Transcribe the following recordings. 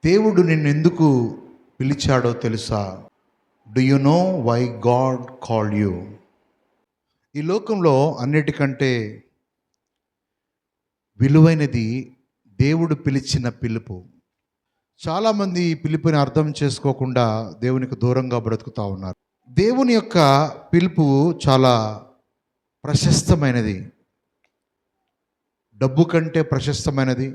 దేవుడు నిన్నెందుకు పిలిచాడో తెలుసా? Do you know why God called you? ఈ లోకంలో అన్నిటికంటే విలువైనది దేవుడు పిలిచిన పిలుపు. చాలామంది ఈ పిలుపుని అర్థం చేసుకోకుండా దేవునికి దూరంగా బ్రతుకుతూ ఉన్నారు. దేవుని యొక్క పిలుపు చాలా ప్రశస్తమైనది. డబ్బు కంటే ప్రశస్తమైనది,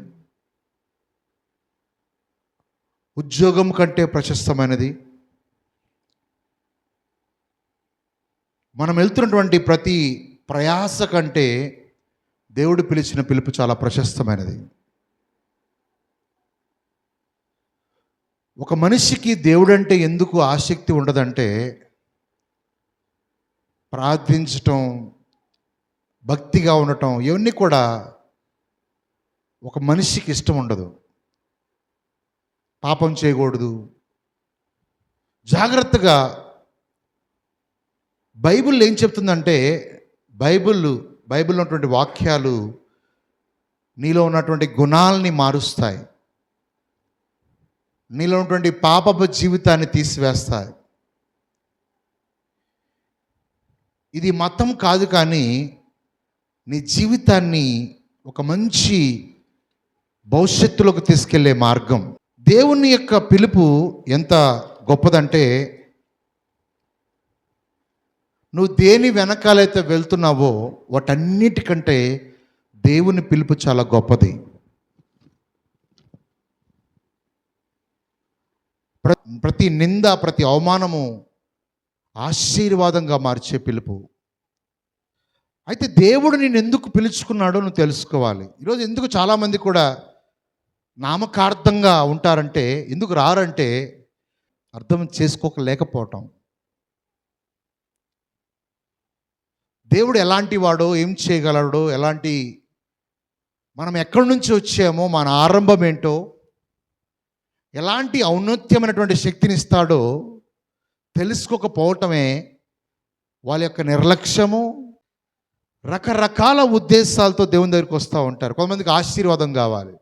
ఉద్యోగం కంటే ప్రశస్తమైనది. మనం వెళ్తున్నటువంటి ప్రతి ప్రయాస కంటే దేవుడు పిలిచిన పిలుపు చాలా ప్రశస్తమైనది. ఒక మనిషికి దేవుడంటే ఎందుకు ఆసక్తి ఉండదంటే, ప్రార్థించటం, భక్తిగా ఉండటం ఇవన్నీ కూడా ఒక మనిషికి ఇష్టం ఉండదు. పాపం చేయకూడదు, జాగ్రత్తగా. బైబిల్ ఏం చెప్తుందంటే, బైబిల్లో ఉన్నటువంటి వాక్యాలు నీలో ఉన్నటువంటి గుణాలని మారుస్తాయి, నీలో ఉన్నటువంటి పాపపు జీవితాన్ని తీసివేస్తాయి. ఇది మతం కాదు, కానీ నీ జీవితాన్ని ఒక మంచి భవిష్యత్తులోకి తీసుకెళ్లే మార్గం. దేవుని యొక్క పిలుపు ఎంత గొప్పదంటే, నువ్వు దేని వెనకాలైతే వెళ్తున్నావో వాటన్నిటికంటే దేవుని పిలుపు చాలా గొప్పది. ప్రతి నింద, ప్రతి అవమానము ఆశీర్వాదంగా మార్చే పిలుపు. అయితే దేవుడు నేను ఎందుకు పిలుచుకున్నాడో నువ్వు తెలుసుకోవాలి. ఈరోజు ఎందుకు చాలామంది కూడా నామకార్థంగా ఉంటారంటే, ఎందుకు రారంటే అర్థం చేసుకోలేకపోవటం. దేవుడు ఎలాంటి వాడో, ఏం చేయగలడో, మనం ఎక్కడి నుంచి వచ్చామో, మన ఆరంభం ఏంటో, ఎలాంటి ఔన్నత్యమైనటువంటి శక్తిని ఇస్తాడో తెలుసుకోకపోవటమే వాళ్ళ యొక్క నిర్లక్ష్యము. రకరకాల ఉద్దేశాలతో దేవుని దగ్గరికి వస్తూ ఉంటారు. కొంతమందికి ఆశీర్వాదం కావాలి,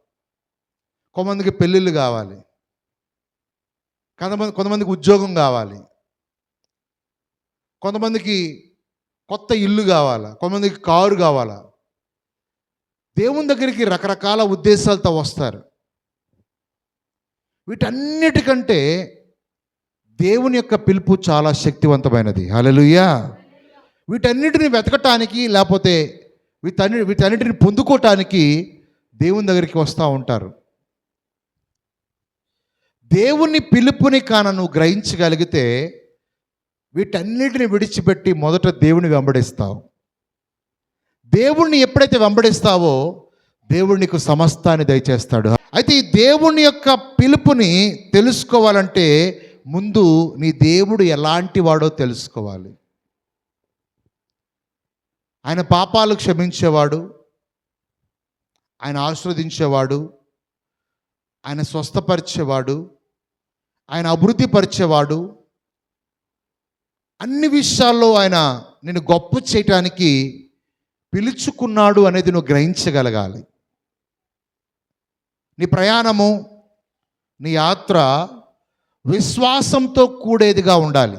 కొంతమందికి పెళ్ళిళ్ళు కావాలి, కొంతమందికి ఉద్యోగం కావాలి, కొంతమందికి కొత్త ఇల్లు కావాలా, కొంతమందికి కారు కావాలా. దేవుని దగ్గరికి రకరకాల ఉద్దేశాలతో వస్తారు. వీటన్నిటికంటే దేవుని యొక్క పిలుపు చాలా శక్తివంతమైనది. హల్లెలూయా. వీటన్నిటిని వెతకటానికి, లేకపోతే వీటన్నిటిని పొందుకోవటానికి దేవుని దగ్గరికి వస్తూ ఉంటారు. దేవుని పిలుపుని నువ్వు గ్రహించగలిగితే వీటన్నిటిని విడిచిపెట్టి మొదట దేవుని వెంబడిస్తావు. దేవుణ్ణి ఎప్పుడైతే వెంబడిస్తావో దేవుడు నీకు సమస్తాన్ని దయచేస్తాడు. అయితే ఈ దేవుని యొక్క పిలుపుని తెలుసుకోవాలంటే ముందు నీ దేవుడు ఎలాంటి వాడో తెలుసుకోవాలి. ఆయన పాపాలు క్షమించేవాడు, ఆయన ఆశీర్వదించేవాడు, ఆయన స్వస్థపరిచేవాడు, ఆయన అభివృద్ధి పరిచేవాడు. అన్ని విషయాల్లో ఆయన నిన్ను గొప్ప చేయటానికి పిలుచుకున్నాడు అనేది నువ్వు గ్రహించగలగాలి. నీ ప్రయాణము, నీ యాత్ర విశ్వాసంతో కూడేదిగా ఉండాలి.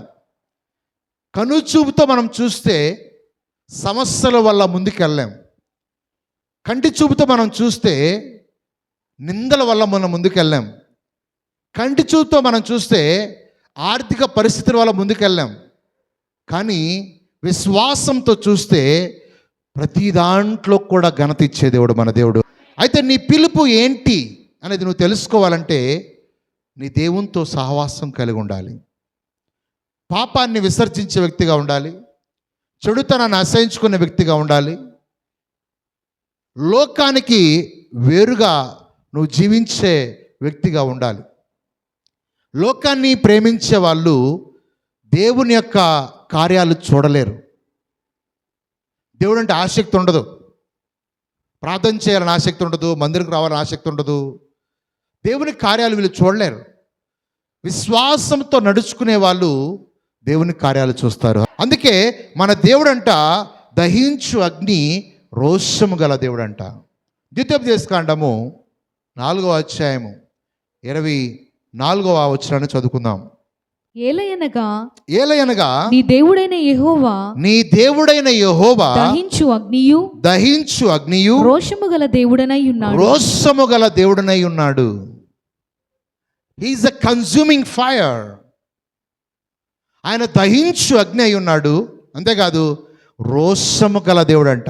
కనుచూపుతో మనం చూస్తే సమస్యల వల్ల ముందుకెళ్ళాం. కంటి చూపుతో మనం చూస్తే నిందల వల్ల మనం ముందుకెళ్ళాం. కంటి చూపుతో మనం చూస్తే ఆర్థిక పరిస్థితుల వల్ల ముందుకెళ్ళాం. కానీ విశ్వాసంతో చూస్తే ప్రతి దాంట్లో కూడా ఘనత ఇచ్చే దేవుడు మన దేవుడు. అయితే నీ పిలుపు ఏంటి అనేది నువ్వు తెలుసుకోవాలంటే నీ దేవునితో సహవాసం కలిగి ఉండాలి. పాపాన్ని విసర్జించే వ్యక్తిగా ఉండాలి, చెడుతనాన్ని అసహించుకునే వ్యక్తిగా ఉండాలి, లోకానికి వేరుగా నువ్వు జీవించే వ్యక్తిగా ఉండాలి. లోకాన్ని ప్రేమించే వాళ్ళు దేవుని యొక్క కార్యాలు చూడలేరు. దేవుడు అంటే ఆసక్తి ఉండదు, ప్రార్థన చేయాలని ఆసక్తి ఉండదు, మందిరకు రావాలని ఆసక్తి ఉండదు. దేవుని కార్యాలు వీళ్ళు చూడలేరు. విశ్వాసంతో నడుచుకునే వాళ్ళు దేవుని కార్యాలు చూస్తారు. అందుకే మన దేవుడంట దహించు అగ్ని, రోషము గల దేవుడంట. ద్వితీయోపదేశకాండము 4వ అధ్యాయము 24వ వచనాన్ని చదువుకుందాం. ఏలయనగా నీ దేవుడైన యెహోవా దహించు అగ్నియు రోషము గల దేవుడనై ఉన్నాడు. హీఈస్ ఎ కన్స్యూమింగ్ ఫైర్. ఆయన దహించు అగ్ని అయి ఉన్నాడు. అంతేకాదు రోషము గల దేవుడు అంట.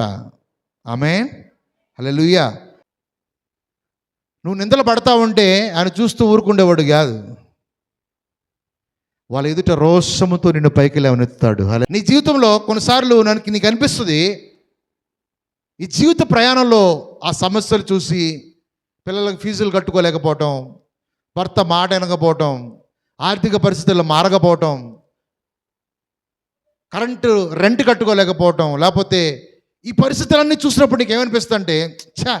ఆమేన్, హల్లెలూయా. నువ్వు నిందలు పడతా ఉంటే ఆయన చూస్తూ ఊరుకుండేవాడు కాదు. వాళ్ళ ఎదుట రోషముతో నిన్ను పైకి లేవనెత్తాడు. నీ జీవితంలో కొన్నిసార్లు నీకు అనిపిస్తుంది, ఈ జీవిత ప్రయాణంలో ఆ సమస్యలు చూసి పిల్లలకు ఫీజులు కట్టుకోలేకపోవటం, భర్త మాట వినకపోవటం, ఆర్థిక పరిస్థితుల్లో మారకపోవటం, రెంట్ కట్టుకోలేకపోవటం, లేకపోతే ఈ పరిస్థితులన్నీ చూసినప్పుడు నీకు ఏమనిపిస్తుంది అంటే, ఛా,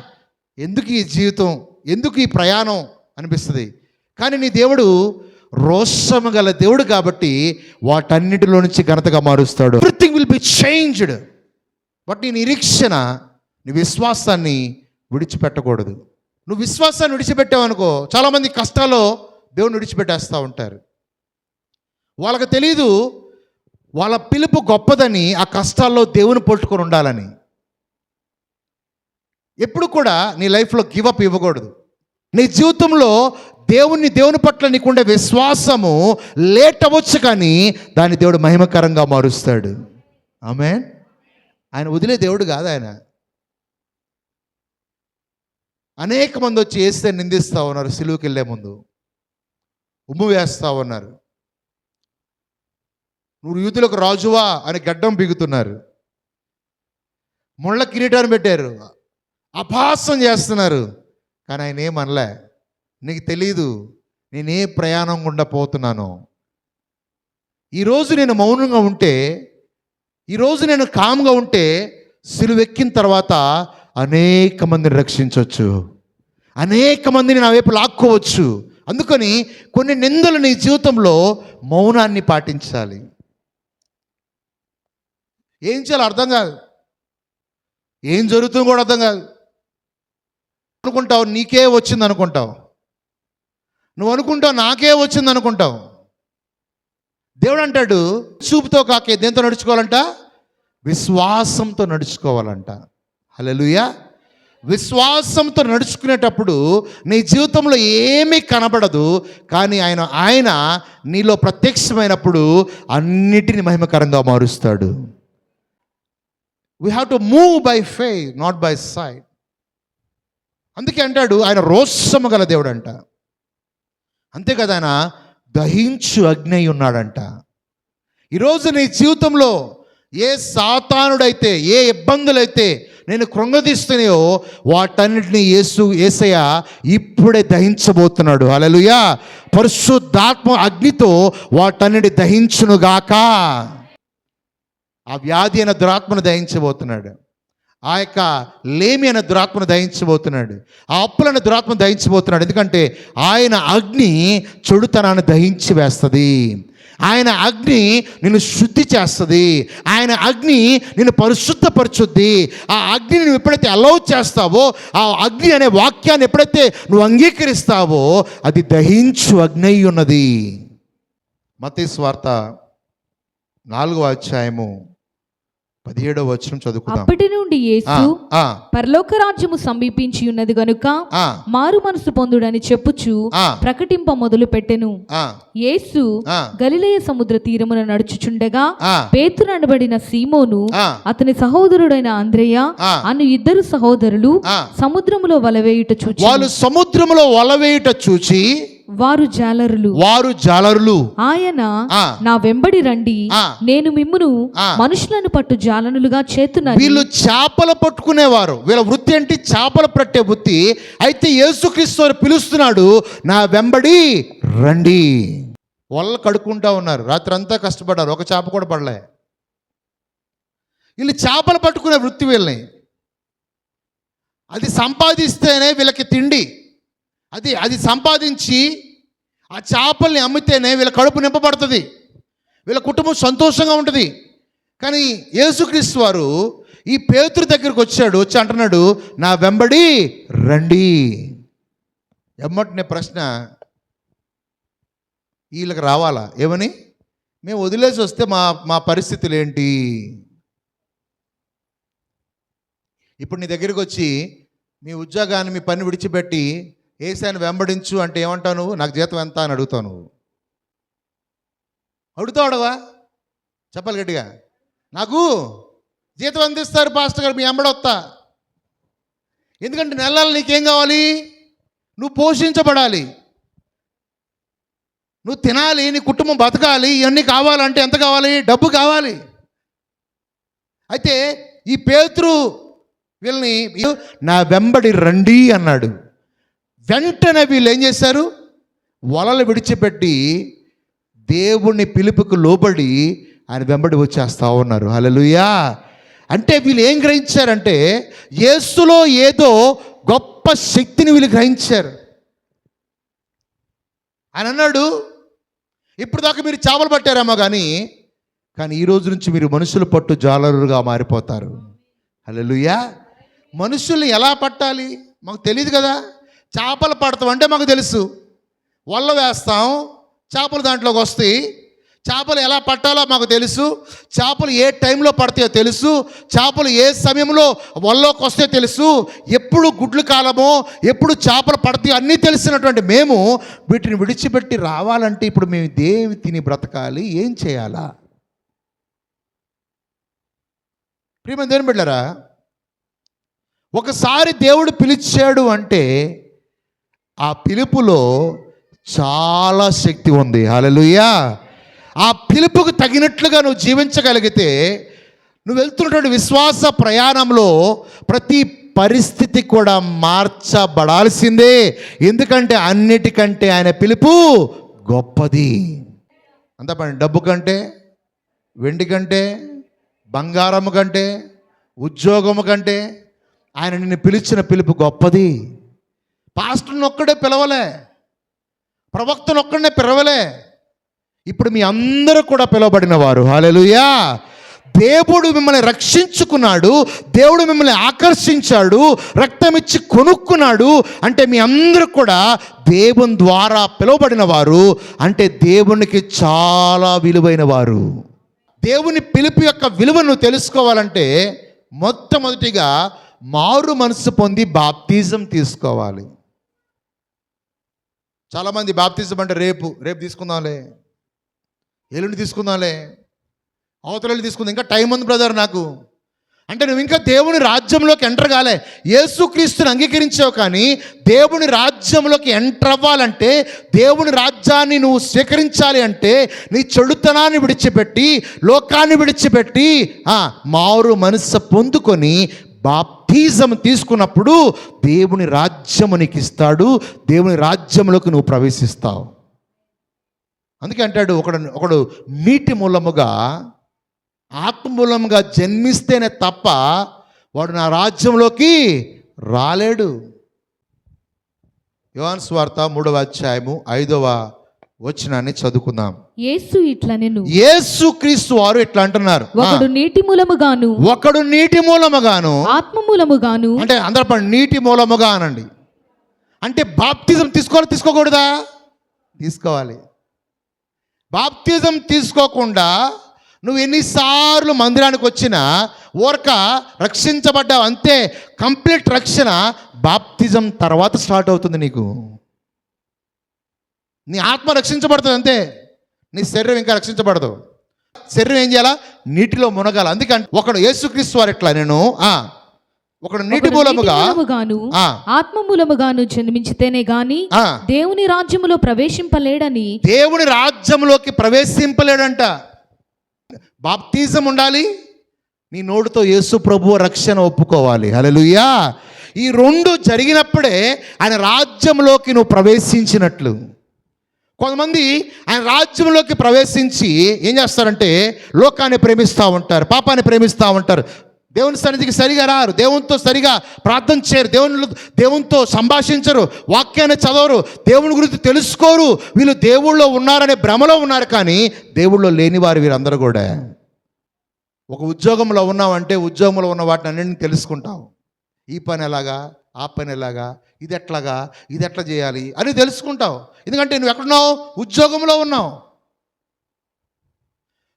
ఎందుకు ఈ జీవితం, ఎందుకు ఈ ప్రయాణం అనిపిస్తుంది. కానీ నీ దేవుడు రోషము గల దేవుడు కాబట్టి వాటన్నిటిలో నుంచి ఘనతగా మారుస్తాడు. Everything will be changed. But నీ నిరీక్షణ, నీ విశ్వాసాన్ని విడిచిపెట్టకూడదు. నువ్వు విశ్వాసాన్ని విడిచిపెట్టావు అనుకో, చాలామంది కష్టాల్లో దేవుని విడిచిపెట్టేస్తూ ఉంటారు. వాళ్ళకి తెలీదు వాళ్ళ పిలుపు గొప్పదని, ఆ కష్టాల్లో దేవుని పట్టుకొని ఉండాలని. ఎప్పుడు కూడా నీ లైఫ్లో గివప్ ఇవ్వకూడదు. నీ జీవితంలో దేవుని పట్ల నీకుండే విశ్వాసము లేట్ అవ్వచ్చు, కానీ దాన్ని దేవుడు మహిమకరంగా మారుస్తాడు. ఆమేన్. ఆయన వదిలే దేవుడు కాదు. ఆయన అనేక మంది వచ్చి వేస్తే నిందిస్తూ ఉన్నారు, సిలువుకి వెళ్ళే ముందు ఉమ్ము వేస్తూ ఉన్నారు. నువ్వు యూదులకు రాజువా అని గడ్డం బిగుతున్నారు, ముళ్ళ కిరీటాన్ని పెట్టారు, అపహాస్యం చేస్తున్నారు. కానీ ఆయన ఏమనలే. నీకు తెలీదు నేనే ప్రయాణం గుండా పోతున్నాను. ఈరోజు నేను మౌనంగా ఉంటే, ఈరోజు నేను కామ్గా ఉంటే, సిలువెక్కిన తర్వాత అనేక మందిని రక్షించవచ్చు, అనేక మందిని నా వైపు లాక్కోవచ్చు. అందుకని కొన్ని నిందలు నీ జీవితంలో మౌనాన్ని పాటించాలి. ఏం చేయాలో అర్థం కాదు, ఏం జరుగుతుందో కూడా అర్థం కాదు. అనుకుంటావు నీకే వచ్చింది అనుకుంటావు, నువ్వు అనుకుంటావు నాకే వచ్చింది అనుకుంటావు. దేవుడు అంటాడు, చూపుతో కాకే దేంతో నడుచుకోవాలంట? విశ్వాసంతో నడుచుకోవాలంట. హల్లెలూయా. విశ్వాసంతో నడుచుకునేటప్పుడు నీ జీవితంలో ఏమీ కనబడదు, కానీ ఆయన నీలో ప్రత్యక్షమైనప్పుడు అన్నిటిని మహిమకరంగా మారుస్తాడు. We have to move by faith, not by sight. అందుకే అంటాడు ఆయన రోషము గల దేవుడు అంట. అంతే కదా, ఆయన దహించు అగ్ని అయి ఉన్నాడంట. ఈరోజు నీ జీవితంలో ఏ సాతానుడైతే, ఏ ఇబ్బందులైతే నేను కృంగదీస్తున్నాయో వాటన్నిటిని యేసయ్య ఇప్పుడే దహించబోతున్నాడు. హల్లెలూయా. పరిశుద్ధాత్మ అగ్నితో వాటన్నిటి దహించునుగాక. ఆ వ్యాధి అయిన దురాత్మను దహించబోతున్నాడు, ఆ యొక్క లేమి అనే దురాత్మను దహించబోతున్నాడు, ఆ అప్పులైన దురాత్మను దహించబోతున్నాడు. ఎందుకంటే ఆయన అగ్ని చెడుతనాన్ని దహించి వేస్తుంది, ఆయన అగ్ని నిన్ను శుద్ధి చేస్తుంది, ఆయన అగ్ని నిన్ను పరిశుద్ధపరచుద్ది. ఆ అగ్నిని నువ్వు ఎప్పుడైతే అలౌ చేస్తావో, ఆ అగ్ని అనే వాక్యాన్ని ఎప్పుడైతే నువ్వు అంగీకరిస్తావో, అది దహించు అగ్ని అయి ఉన్నది. మత్తయి సువార్త 4వ అధ్యాయము 17వ వచనం చదువుకుందాం. అప్పటి నుండి యేసు పరలోక రాజ్యము సమీపించి ఉన్నది గనుక మారు మనసు పొందుడని చెప్పుచు ప్రకటింప మొదలు పెట్టెను. యేసు గలిలయ సముద్ర తీరమున నడుచుచుండగా పేతురు అనబడిన సీమోను, అతని సహోదరుడైన అంద్రెయ అను ఇద్దరు సహోదరులు సముద్రములో వలవేయుట చూచి వారు జాలరులు ఆయన నా వెంబడి రండి, నేను మిమ్మును మనుషులను పట్టు జాలనులుగా చేతున్నారు. వీళ్ళు చేపలు పట్టుకునేవారు, వీళ్ళ వృత్తి అంటే చేపలు పట్టే వృత్తి. అయితే యేసుక్రీస్తు పిలుస్తున్నాడు, నా వెంబడి రండి. వాళ్ళు కడుక్కుంటా ఉన్నారు, రాత్రి అంతా కష్టపడ్డారు, ఒక చేప కూడా పడలే. వీళ్ళు చేపలు పట్టుకునే వృత్తి వీళ్ళని, అది సంపాదిస్తేనే వీళ్ళకి తిండి, అది సంపాదించి ఆ చేపల్ని అమ్మితేనే వీళ్ళ కడుపు నింపబడుతుంది, వీళ్ళ కుటుంబం సంతోషంగా ఉంటుంది. కానీ యేసుక్రీస్తు వారు ఈ పేతురు దగ్గరికి వచ్చి అంటున్నాడు, నా వెంబడి రండి. ఎమ్మటినే ప్రశ్న, వీళ్ళకి రావాలా ఏమని? మేము వదిలేసి వస్తే మా పరిస్థితులు ఏంటి? ఇప్పుడు నీ దగ్గరికి వచ్చి మీ ఉద్యోగాన్ని మీ పని విడిచిపెట్టి ఏసాన్ని వెంబడించు అంటే ఏమంటావు నువ్వు? నాకు జీతం ఎంత అని అడుగుతావు నువ్వు? అడుగుతావా? చెప్పాలి గట్టిగా. నాకు జీతం అందిస్తారు పాస్టర్ గారు, మీ వెంబడొస్తా. ఎందుకంటే నెలలు నీకేం కావాలి? నువ్వు పోషించబడాలి, నువ్వు తినాలి, నీ కుటుంబం బతకాలి. ఇవన్నీ కావాలంటే ఎంత కావాలి? డబ్బు కావాలి. అయితే ఈ పేతురు వీళ్ళని నా వెంబడి రండి అన్నాడు. వెంటనే వీళ్ళు ఏం చేశారు? వలలు విడిచిపెట్టి దేవుని పిలుపుకు లోబడి ఆయన వెంబడి వచ్చేస్తా ఉన్నారు. హల్లెలూయా. అంటే వీళ్ళు ఏం గ్రహించారంటే యేసులో ఏదో గొప్ప శక్తిని వీళ్ళు గ్రహించారు. ఆయన అన్నాడు, ఇప్పుడు దాకా మీరు చేపలు పట్టారేమో కానీ ఈ రోజు నుంచి మీరు మనుషులు పట్టు జాలరుగా మారిపోతారు. హల్లెలూయా. మనుషుల్ని ఎలా పట్టాలి మాకు తెలియదు కదా. చేపలు పడతాం అంటే మాకు తెలుసు, వల్ల వేస్తాం, చేపలు దాంట్లోకి వస్తాయి. చేపలు ఎలా పట్టాలో మాకు తెలుసు, చేపలు ఏ టైంలో పడతాయో తెలుసు, చేపలు ఏ సమయంలో వల్లోకి వస్తే తెలుసు, ఎప్పుడు గుడ్లు కాలమో ఎప్పుడు చేపలు పడతాయో అన్నీ తెలిసినటువంటి మేము వీటిని విడిచిపెట్టి రావాలంటే ఇప్పుడు మేము దేవి తిని బ్రతకాలి, ఏం చేయాలా? ప్రియమైన దేవుని బిడ్డలారా, ఒకసారి దేవుడు పిలిచాడు అంటే ఆ పిలుపులో చాలా శక్తి ఉంది. హల్లెలూయా. ఆ పిలుపుకు తగినట్లుగా నువ్వు జీవించగలిగితే నువ్వు వెళ్తున్నటువంటి విశ్వాస ప్రయాణంలో ప్రతి పరిస్థితి కూడా మార్చబడాల్సిందే. ఎందుకంటే అన్నిటికంటే ఆయన పిలుపు గొప్పది. అంత పని డబ్బు కంటే, వెండి కంటే, బంగారము కంటే, ఉద్యోగము కంటే ఆయన నిన్ను పిలిచిన పిలుపు గొప్పది. పాస్టర్ని ఒక్కడే పిలవలే, ప్రవక్తను ఒక్కడనే పిలవలే. ఇప్పుడు మీ అందరూ కూడా పిలువబడిన వారు. హల్లెలూయా. దేవుడు మిమ్మల్ని రక్షించుకున్నాడు, దేవుడు మిమ్మల్ని ఆకర్షించాడు, రక్తం ఇచ్చి కొనుక్కున్నాడు. అంటే మీ అందరూ కూడా దేవుని ద్వారా పిలువబడిన వారు, అంటే దేవునికి చాలా విలువైన వారు. దేవుని పిలుపు యొక్క విలువను తెలుసుకోవాలంటే మొట్టమొదటిగా మారు మనసు పొంది బాప్తిజం తీసుకోవాలి. చాలామంది బాప్తిజం అంటే రేపు తీసుకుందాంలే, ఎల్లుండి తీసుకుందాంలే, అవతల తీసుకుందాం, ఇంకా టైం ఉంది బ్రదర్ నాకు అంటే నువ్వు ఇంకా దేవుని రాజ్యంలోకి ఎంటర్ కాలే. యేసుక్రీస్తుని అంగీకరించావు కానీ దేవుని రాజ్యంలోకి ఎంటర్ అవ్వాలంటే, దేవుని రాజ్యాన్ని నువ్వు స్వీకరించాలి అంటే నీ చెడుతనాన్ని విడిచిపెట్టి, లోకాన్ని విడిచిపెట్టి మారు మనసు పొందుకొని బాప్తిజం తీసుకున్నప్పుడు దేవుని రాజ్యము నీకు ఇస్తాడు, దేవుని రాజ్యంలోకి నువ్వు ప్రవేశిస్తావు. అందుకే అంటాడు, ఒకడు నీటి మూలముగా ఆత్మ మూలముగా జన్మిస్తేనే తప్ప వాడు నా రాజ్యంలోకి రాలేడు. యోహాను సువార్త 3వ అధ్యాయము 5వ వచనాన్ని చదువుకుందాం. యేసు ఇట్లా నేను యేసుక్రీస్తు వారు ఇట్లా అంటున్నారు, ఒకడు నీటి మూలముగాను ఆత్మ మూలముగాను. అంటే అందరూ పని నీటి మూలముగా అనండి. అంటే బాప్తిజం తీసుకోకూడదా? తీసుకోవాలి. బాప్తిజం తీసుకోకుండా నువ్వు ఎన్నిసార్లు మందిరానికి వచ్చినా ఊరక రక్షించబడ్డావు అంతే. కంప్లీట్ రక్షణ బాప్తిజం తర్వాత స్టార్ట్ అవుతుంది. నీకు నీ ఆత్మ రక్షించబడుతుంది అంతే, నీ శరీరం ఇంకా రక్షించబడదు. శరీరం ఏం చేయాలా? నీటిలో మునగాల. అందుకని ఒకడు యేసుక్రీస్తు వారు ఎట్లా నేను ఒకడు నీటి మూలముగాను ఆత్మ మూలముగాను జన్మించితేనే గాని దేవుని రాజ్యములో ప్రవేశింపలేడని. దేవుని రాజ్యంలోకి ప్రవేశింపలేడంట. బాప్తిజం ఉండాలి, నీ నోటితో యేసు ప్రభువు రక్షణ ఒప్పుకోవాలి. హల్లెలూయా. ఈ రెండు జరిగినప్పుడే ఆయన రాజ్యంలోకి నువ్వు ప్రవేశించినట్లు. కొంతమంది ఆయన రాజ్యంలోకి ప్రవేశించి ఏం చేస్తారంటే లోకాన్ని ప్రేమిస్తూ ఉంటారు, పాపాన్ని ప్రేమిస్తూ ఉంటారు, దేవుని సన్నిధికి సరిగా రారు, దేవునితో సరిగా ప్రార్థన చేయరు, దేవునితో సంభాషించరు, వాక్యాన్ని చదవరు, దేవుని గురించి తెలుసుకోరు. వీళ్ళు దేవుళ్ళో ఉన్నారనే భ్రమలో ఉన్నారు, కానీ దేవుళ్ళో లేని వారు వీరందరూ కూడా. ఒక ఉద్యోగంలో ఉన్నావంటే ఉద్యోగంలో ఉన్న వాటిని అన్నింటినీ తెలుసుకుంటావు. ఈ పని ఎలాగా, ఆ పని ఎలాగా, ఇది ఎట్లాగా, ఇది ఎట్లా చేయాలి అని తెలుసుకుంటావు. ఎందుకంటే నువ్వు ఎక్కడున్నావు? ఉద్యోగంలో ఉన్నావు.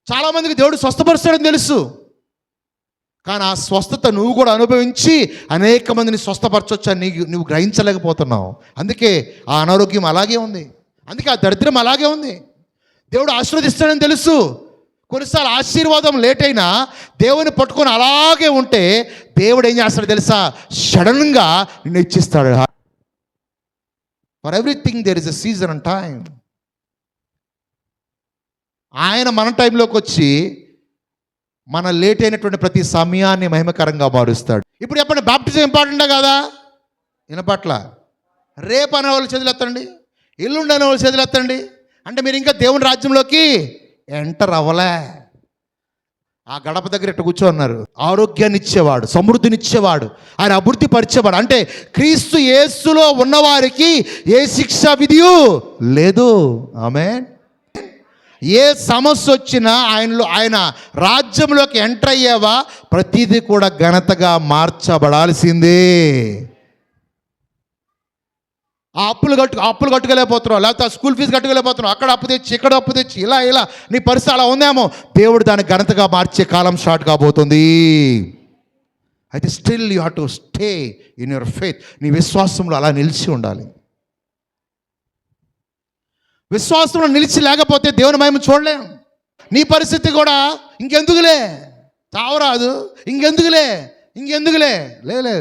చాలామందికి దేవుడు స్వస్థపరుస్తాడని తెలుసు, కానీ ఆ స్వస్థత నువ్వు కూడా అనుభవించి అనేక మందిని స్వస్థపరచొచ్చు అని నువ్వు గ్రహించలేకపోతున్నావు. అందుకే ఆ అనారోగ్యం అలాగే ఉంది, అందుకే ఆ దరిద్రం అలాగే ఉంది. దేవుడు ఆశీర్వదిస్తాడని తెలుసు, కొన్నిసార్లు ఆశీర్వాదం లేట్ అయినా దేవుని పట్టుకొని అలాగే ఉంటే దేవుడు ఏం చేస్తాడో తెలుసా? సడన్గా నిన్ను ఇచ్చిస్తాడు. For everything there is a season and time. ఆయన మన టైంలోకి వచ్చి మన లేట్ అయినటువంటి ప్రతి సమయాన్ని మహిమకరంగా మారుస్తాడు. ఇప్పుడు చెప్పండి, బాప్టిజం ఇంపార్టెంటా కాదా? వినపట్ల. రేపు అనే వాళ్ళు చేతులెత్తండి, ఎల్లుండి అనే వాళ్ళు చేతులెత్తండి. అంటే మీరు ఇంకా దేవుని రాజ్యంలోకి ఎంటర్ అవ్వలే. ఆ గడప దగ్గర ఇట్ట కూర్చోన్నారు. ఆరోగ్యాన్ని ఇచ్చేవాడు, సమృద్ధినిచ్చేవాడు, ఆయన అభివృద్ధి పరిచేవాడు. అంటే క్రీస్తు యేసులో ఉన్నవారికి ఏ శిక్ష విధియు లేదు. ఆమేన్. ఏ సమస్య వచ్చినా ఆయన రాజ్యంలోకి ఎంటర్ అయ్యావా ప్రతిదీ కూడా ఘనతగా మార్చబడాల్సిందే. ఆ అప్పులు కట్టుకోలేకపోతున్నావు, లేకపోతే ఆ స్కూల్ ఫీజు కట్టుకోలేకపోతున్నావు, అక్కడ అప్పు తెచ్చి ఇక్కడ అప్పు తెచ్చి ఇలా నీ పరిస్థితి అలా ఉందేమో, దేవుడు దాన్ని ఘనతగా మార్చే కాలం స్టార్ట్ కాబోతుంది. అయితే still you have to stay in your faith. నీ విశ్వాసంలో అలా నిలిచి ఉండాలి. విశ్వాసంలో నిలిచి లేకపోతే దేవుని మహిమ చూడలేం. నీ పరిస్థితి కూడా ఇంకెందుకులే, చావరాదు, ఇంకెందుకులే లేదు.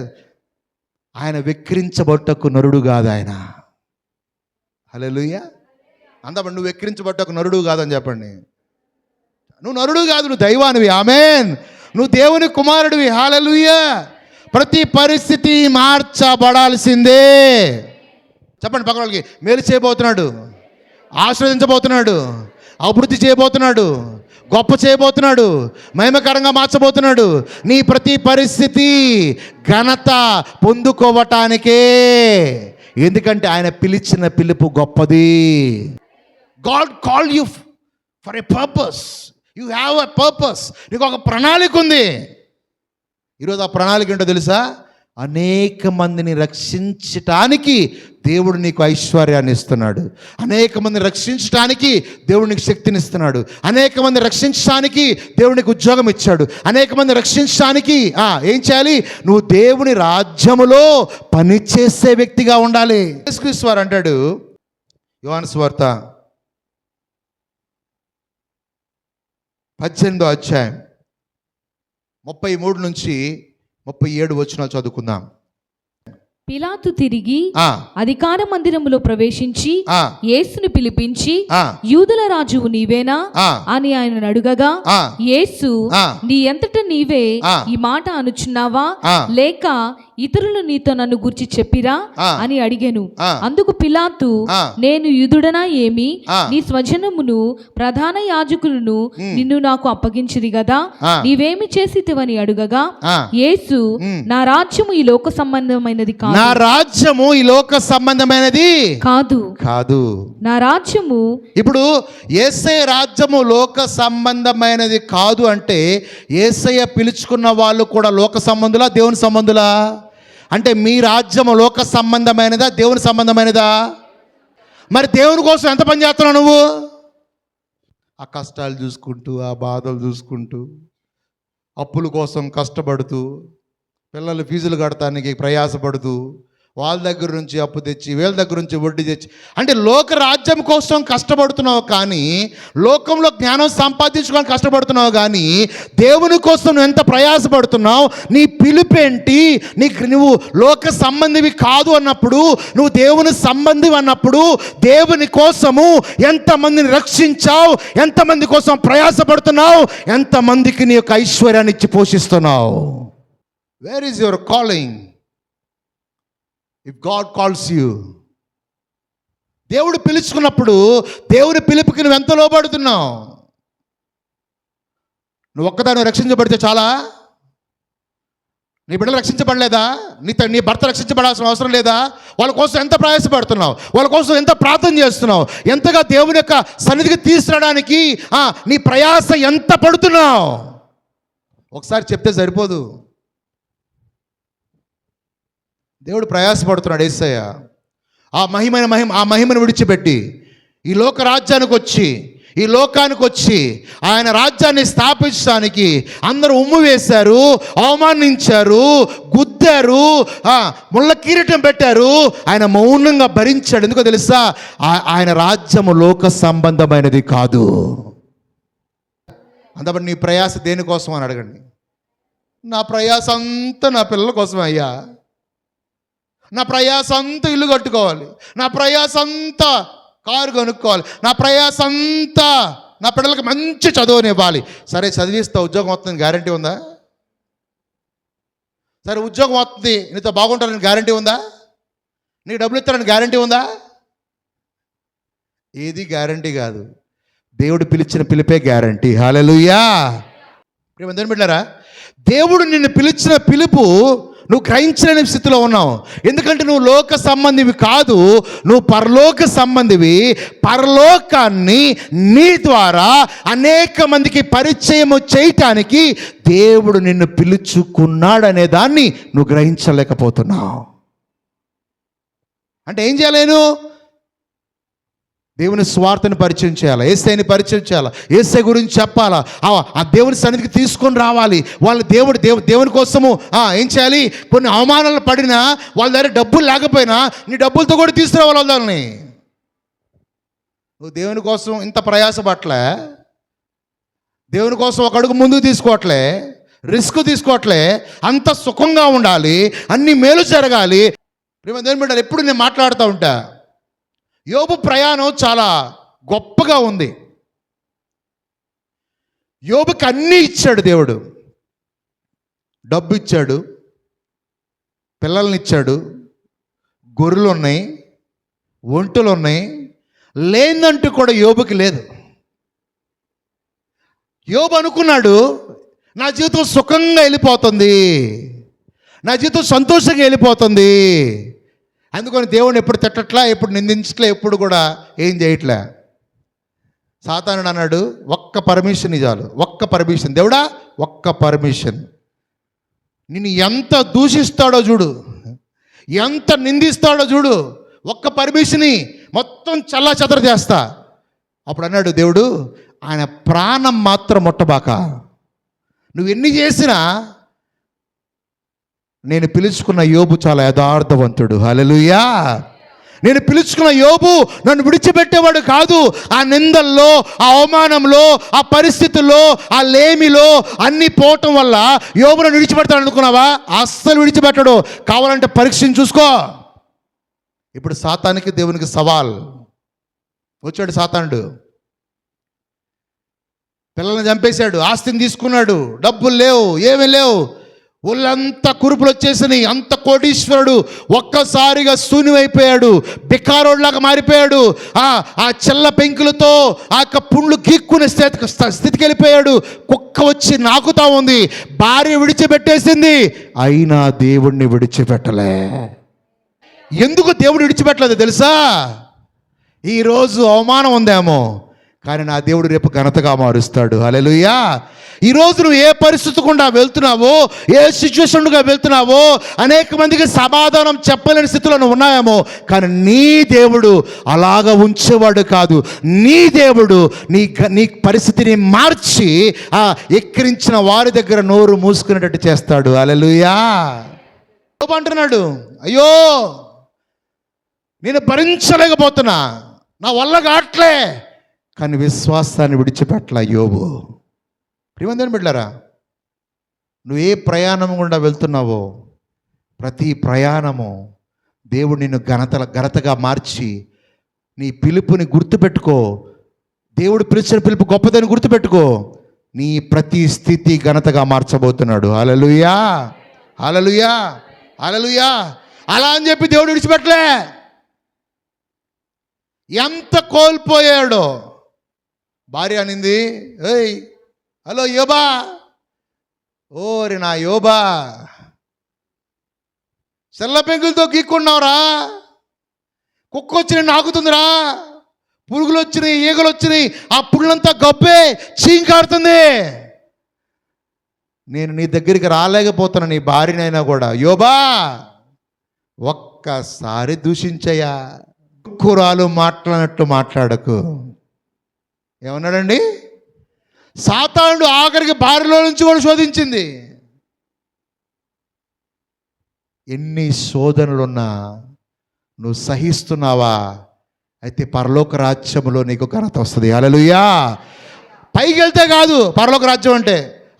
ఆయన వెక్కిరించబట్టకు నరుడు కాదు ఆయన. హల్లెలూయా. అందమండి, నువ్వు వెక్కిరించబట్టకు నరుడు కాదని చెప్పండి. నువ్వు నరుడు కాదు, నువ్వు దైవానివి. ఆమేన్. నువ్వు దేవుని కుమారుడివి. హల్లెలూయా. ప్రతి పరిస్థితి మార్చబడాల్సిందే. చెప్పండి పక్కన వాళ్ళకి, మేలు చేయబోతున్నాడు, ఆశీర్వదించబోతున్నాడు, అభివృద్ధి చేయబోతున్నాడు, గొప్ప చేయబోతున్నాడు, మహిమకరంగా మార్చబోతున్నాడు. నీ ప్రతి పరిస్థితి ఘనత పొందుకోవటానికే. ఎందుకంటే ఆయన పిలిచిన పిలుపు గొప్పది. God called you for a purpose. You have a purpose. నీకు ఒక ప్రణాళిక ఉంది. ఈరోజు ఆ ప్రణాళిక ఏంటో తెలుసా? అనేక మందిని రక్షించటానికి దేవుడు నీకు ఐశ్వర్యాన్ని ఇస్తున్నాడు. అనేక మందిని రక్షించటానికి దేవుడు నీకు శక్తిని ఇస్తున్నాడు. అనేక మంది రక్షించడానికి దేవుడు నీకు ఉద్యోగం ఇచ్చాడు. అనేక మంది రక్షించడానికి ఏం చేయాలి? నువ్వు దేవుని రాజ్యములో పనిచేసే వ్యక్తిగా ఉండాలి. యేసుక్రీస్తు వారు అంటాడు, యోహాను సువార్త 18వ అధ్యాయం 33 నుంచి 37 వచనాలు చదువుకుందాం. పిలాతు తిరిగి అధికార మందిరములో ప్రవేశించి యేసుని పిలిపించి, యూదుల రాజువు నీవేనా అని ఆయన అడుగగా, యేసు, నీ ఎంతట నీవే ఈ మాట అనుచున్నావా, లేక ఇతరులు నీతో నన్ను గురించి చెప్పిరా అని అడిగెను. అందుకు పిలాతు, నేను యూదుడనా ఏమి? నీ స్వజనమును ప్రధాన యాజకులను నిన్ను నాకు అప్పగించిరి గదా, నీవేమి చేసితివని అడుగగా, యేసు, నా రాజ్యము ఈ లోక సంబంధమైనది కాదు. నా రాజ్యము ఈ లోక సంబంధమైనది కాదు. నా రాజ్యము, ఇప్పుడు యేసయ్య రాజ్యము లోక సంబంధమైనది కాదు అంటే యేసయ్య పిలుచుకున్న వాళ్ళు కూడా లోక సంబంధులా, దేవుని సంబంధులా? అంటే మీ రాజ్యము లోక సంబంధమైనదా, దేవుని సంబంధమైనదా? మరి దేవుని కోసం ఎంత పని చేస్తున్నావు నువ్వు? ఆ కష్టాలు చూసుకుంటూ, ఆ బాధలు చూసుకుంటూ, అప్పుల కోసం కష్టపడుతూ, పిల్లలు ఫీజులు కడటానికి ప్రయాసపడుతూ, వాళ్ళ దగ్గర నుంచి అప్పు తెచ్చి, వీళ్ళ దగ్గర నుంచి వడ్డీ తెచ్చి, అంటే లోక రాజ్యం కోసం కష్టపడుతున్నావు, కానీ లోకంలో జ్ఞానం సంపాదించుకొని కష్టపడుతున్నావు, కానీ దేవుని కోసం నువ్వు ఎంత ప్రయాసపడుతున్నావు? నీ పిలుపేంటి? నువ్వు లోక సంబంధివి కాదు అన్నప్పుడు, నువ్వు దేవుని సంబంధివి అన్నప్పుడు, దేవుని కోసము ఎంతమందిని రక్షించావు, ఎంతమంది కోసం ప్రయాసపడుతున్నావు, ఎంతమందికి నీ యొక్క ఐశ్వర్యాన్ని ఇచ్చి పోషిస్తున్నావు? Where is your calling? If God calls you, దేవుడు పిలుచుకున్నప్పుడు దేవుని పిలుపుకి నువ్వు ఎంత లోబడుతున్నావు? నువ్వు ఒక్కదాన్ని రక్షించబడితే చాలా? నీ బిడ్డలు రక్షించబడలేదా? నీ భర్త రక్షించబడాల్సిన అవసరం లేదా? వాళ్ళ కోసం ఎంత ప్రయాసపడుతున్నావు? వాళ్ళ కోసం ఎంత ప్రార్థన చేస్తున్నావు? ఎంతగా దేవుని యొక్క సన్నిధికి తీసుకురావడానికి నీ ప్రయాస ఎంత పడుతున్నావు? ఒకసారి చెప్తే సరిపోదు. దేవుడు ప్రయాసపడుతున్నాడు యేసయ్య. ఆ మహిమను విడిచిపెట్టి ఈ లోక రాజ్యానికి వచ్చి, ఈ లోకానికి వచ్చి ఆయన రాజ్యాన్ని స్థాపించడానికి అందరూ ఉమ్ము వేశారు, అవమానించారు, గుద్దారు, ముళ్ళ కిరీటం పెట్టారు. ఆయన మౌనంగా భరించాడు. ఎందుకో తెలుసా? ఆయన రాజ్యము లోక సంబంధమైనది కాదు. అందుకని నీ ప్రయాస దేనికోసం అని అడగండి. నా ప్రయాస అంతా నా పిల్లల కోసం అయ్యా, నా ప్రయాస అంతా ఇల్లు కట్టుకోవాలి, నా ప్రయాస అంతా కారు కొనుక్కోవాలి, నా ప్రయాస అంతా నా పిల్లలకి మంచి చదువునివ్వాలి. సరే, చదివిస్తా, ఉద్యోగం వస్తుంది గ్యారంటీ ఉందా? సరే, ఉద్యోగం వస్తుంది, నీతో బాగుంటారని గ్యారంటీ ఉందా? నీకు డబ్బులు ఇస్తారని గ్యారంటీ ఉందా? ఏది గ్యారంటీ కాదు. దేవుడు పిలిచిన పిలిపే గ్యారంటీ. హల్లెలూయా. ప్రియమైన బిడ్డలారా, దేవుడు నిన్ను పిలిచిన పిలుపు నువ్వు గ్రహించలేని స్థితిలో ఉన్నావు. ఎందుకంటే నువ్వు లోక సంబంధివి కాదు, నువ్వు పరలోక సంబంధివి. పరలోకాన్ని నీ ద్వారా అనేక మందికి పరిచయం చేయటానికి దేవుడు నిన్ను పిలుచుకున్నాడనే దాన్ని నువ్వు గ్రహించలేకపోతున్నావు. అంటే ఏం చేయలేను? దేవుని స్వార్థని పరిచయం చేయాలి, యేసయ్యని పరిచయం చేయాలి, యేసయ్య గురించి చెప్పాలా, ఆ దేవుని సన్నిధికి తీసుకొని రావాలి. వాళ్ళు దేవుని కోసము ఏం చేయాలి? కొన్ని అవమానాలు పడినా, వాళ్ళ దగ్గర డబ్బులు లేకపోయినా నీ డబ్బులతో కూడా తీసుకురావాలి వాళ్ళని. నువ్వు దేవుని కోసం ఇంత ప్రయాసపడలే, దేవుని కోసం ఒక అడుగు ముందుకు తీసుకోవట్లే, రిస్క్ తీసుకోవట్లే, అంత సుఖంగా ఉండాలి, అన్ని మేలు జరగాలి. దేవుని బిడ్డలు, ఎప్పుడు నేను మాట్లాడుతూ ఉంటా, యోబు ప్రయాణం చాలా గొప్పగా ఉంది. యోబుకి అన్నీ ఇచ్చాడు దేవుడు. డబ్బు ఇచ్చాడు, పిల్లల్ని ఇచ్చాడు, గొర్రెలు ఉన్నాయి, ఒంటెలు ఉన్నాయి, లేదంటూ కూడా యోబుకి లేదు. యోబు అనుకున్నాడు, నా జీవితం సుఖంగా వెళ్ళిపోతుంది, నా జీవితం సంతోషంగా వెళ్ళిపోతుంది. అందుకని దేవుడిని ఎప్పుడు తిట్టట్లా, ఎప్పుడు నిందించట్లే, ఎప్పుడు కూడా ఏం చేయట్లే. సాతానుడు అన్నాడు, ఒక్క పర్మిషన్ చాలు, ఒక్క పర్మిషన్ దేవుడా, ఒక్క పర్మిషన్. నిన్ను ఎంత దూషిస్తాడో చూడు, ఎంత నిందిస్తాడో చూడు, ఒక్క పర్మిషన్ మొత్తం చల్లా చెదర చేస్తా. అప్పుడు అన్నాడు దేవుడు, ఆయన ప్రాణం మాత్రం ముట్టబాక, నువ్వు ఎన్ని చేసినా నేను పిలుచుకున్న యోబు చాలా యథార్థవంతుడు. హల్లెలూయా. నేను పిలుచుకున్న యోబు నన్ను విడిచిపెట్టేవాడు కాదు. ఆ నిందల్లో, ఆ అవమానంలో, ఆ పరిస్థితుల్లో, ఆ లేమిలో అన్ని పోవటం వల్ల యోబు నన్ను విడిచిపెడతాడు అనుకున్నావా? అస్సలు విడిచిపెట్టడు. కావాలంటే పరీక్షను చూసుకో. ఇప్పుడు సాతానికి దేవునికి సవాల్ వచ్చాడు. సాతానుడు పిల్లల్ని చంపేశాడు, ఆస్తిని తీసుకున్నాడు, డబ్బులు లేవు, ఏమీ లేవు, ఒళ్ళంతా కురుపులు వచ్చేసినాయి. అంత కోటీశ్వరుడు ఒక్కసారిగా శూన్యమైపోయాడు, బికారోడ్లాగా మారిపోయాడు. ఆ చెల్ల పెంకులతో ఆ యొక్క పుండ్లు గీక్కునే స్థితికి వెళ్ళిపోయాడు. కుక్క వచ్చి నాకుతా ఉంది, భార్య విడిచిపెట్టేసింది, అయినా దేవుణ్ణి విడిచిపెట్టలే. ఎందుకు దేవుడు విడిచిపెట్టలేదు తెలుసా? ఈరోజు అవమానం ఉందేమో, కానీ నా దేవుడు రేపు ఘనతగా మారుస్తాడు. హల్లెలూయా. ఈరోజు నువ్వు ఏ పరిస్థితి గుండా వెళ్తున్నావో, ఏ సిచ్యువేషన్గా వెళ్తున్నావో, అనేక మందికి సమాధానం చెప్పలేని స్థితిలో నువ్వు ఉన్నాయేమో, కానీ నీ దేవుడు అలాగా ఉంచేవాడు కాదు. నీ దేవుడు నీ పరిస్థితిని మార్చి ఎక్కిరించిన వారి దగ్గర నోరు మూసుకునేటట్టు చేస్తాడు. హల్లెలూయా. అంటున్నాడు, అయ్యో నేను భరించలేకపోతున్నా, నా వల్ల కావట్లే, కానీ విశ్వాసాన్ని విడిచిపెట్టల యోబు. ప్రియమైన బిడ్డలారా, నువ్వు ఏ ప్రయాణం గుండా వెళ్తున్నావో, ప్రతి ప్రయాణము దేవుడు నిన్ను ఘనతగా మార్చి నీ పిలుపుని గుర్తుపెట్టుకో. దేవుడు పిలిచిన పిలుపు గొప్పదని గుర్తుపెట్టుకో. నీ ప్రతి స్థితి ఘనతగా మార్చబోతున్నాడు. హల్లెలూయా, హల్లెలూయా, హల్లెలూయా. అలా అని చెప్పి దేవుడు విడిచిపెట్టలే. ఎంత కోల్పోయాడో. భార్య అనింది, ఏయ్ హలో యోబా, ఓరి నా యోబా, చెల్ల పెంకులతో గీక్కున్నావురా, కుక్క వచ్చి నాకుతుందిరా, పురుగులు వచ్చినాయి, ఈగలు వచ్చినాయి, ఆ పుళ్ళంతా గబ్బే చీంకాడుతుంది, నేను నీ దగ్గరికి రాలేకపోతున్నా, నీ భార్యనైనా కూడా. యోబా, ఒక్కసారి దూషించయ్యా, కురాలు మాట్లాడినట్టు మాట్లాడకు. ఏమన్నాడండి? సాతానుడు ఆఖరికి భార్యలో నుంచి కూడా శోధించింది. ఎన్ని శోధనలున్నా నువ్వు సహిస్తున్నావా? అయితే పరలోక రాజ్యములో నీకు ఘనత వస్తుంది. హల్లెలూయా. పైకి వెళ్తే కాదు పరలోక రాజ్యం అంటే,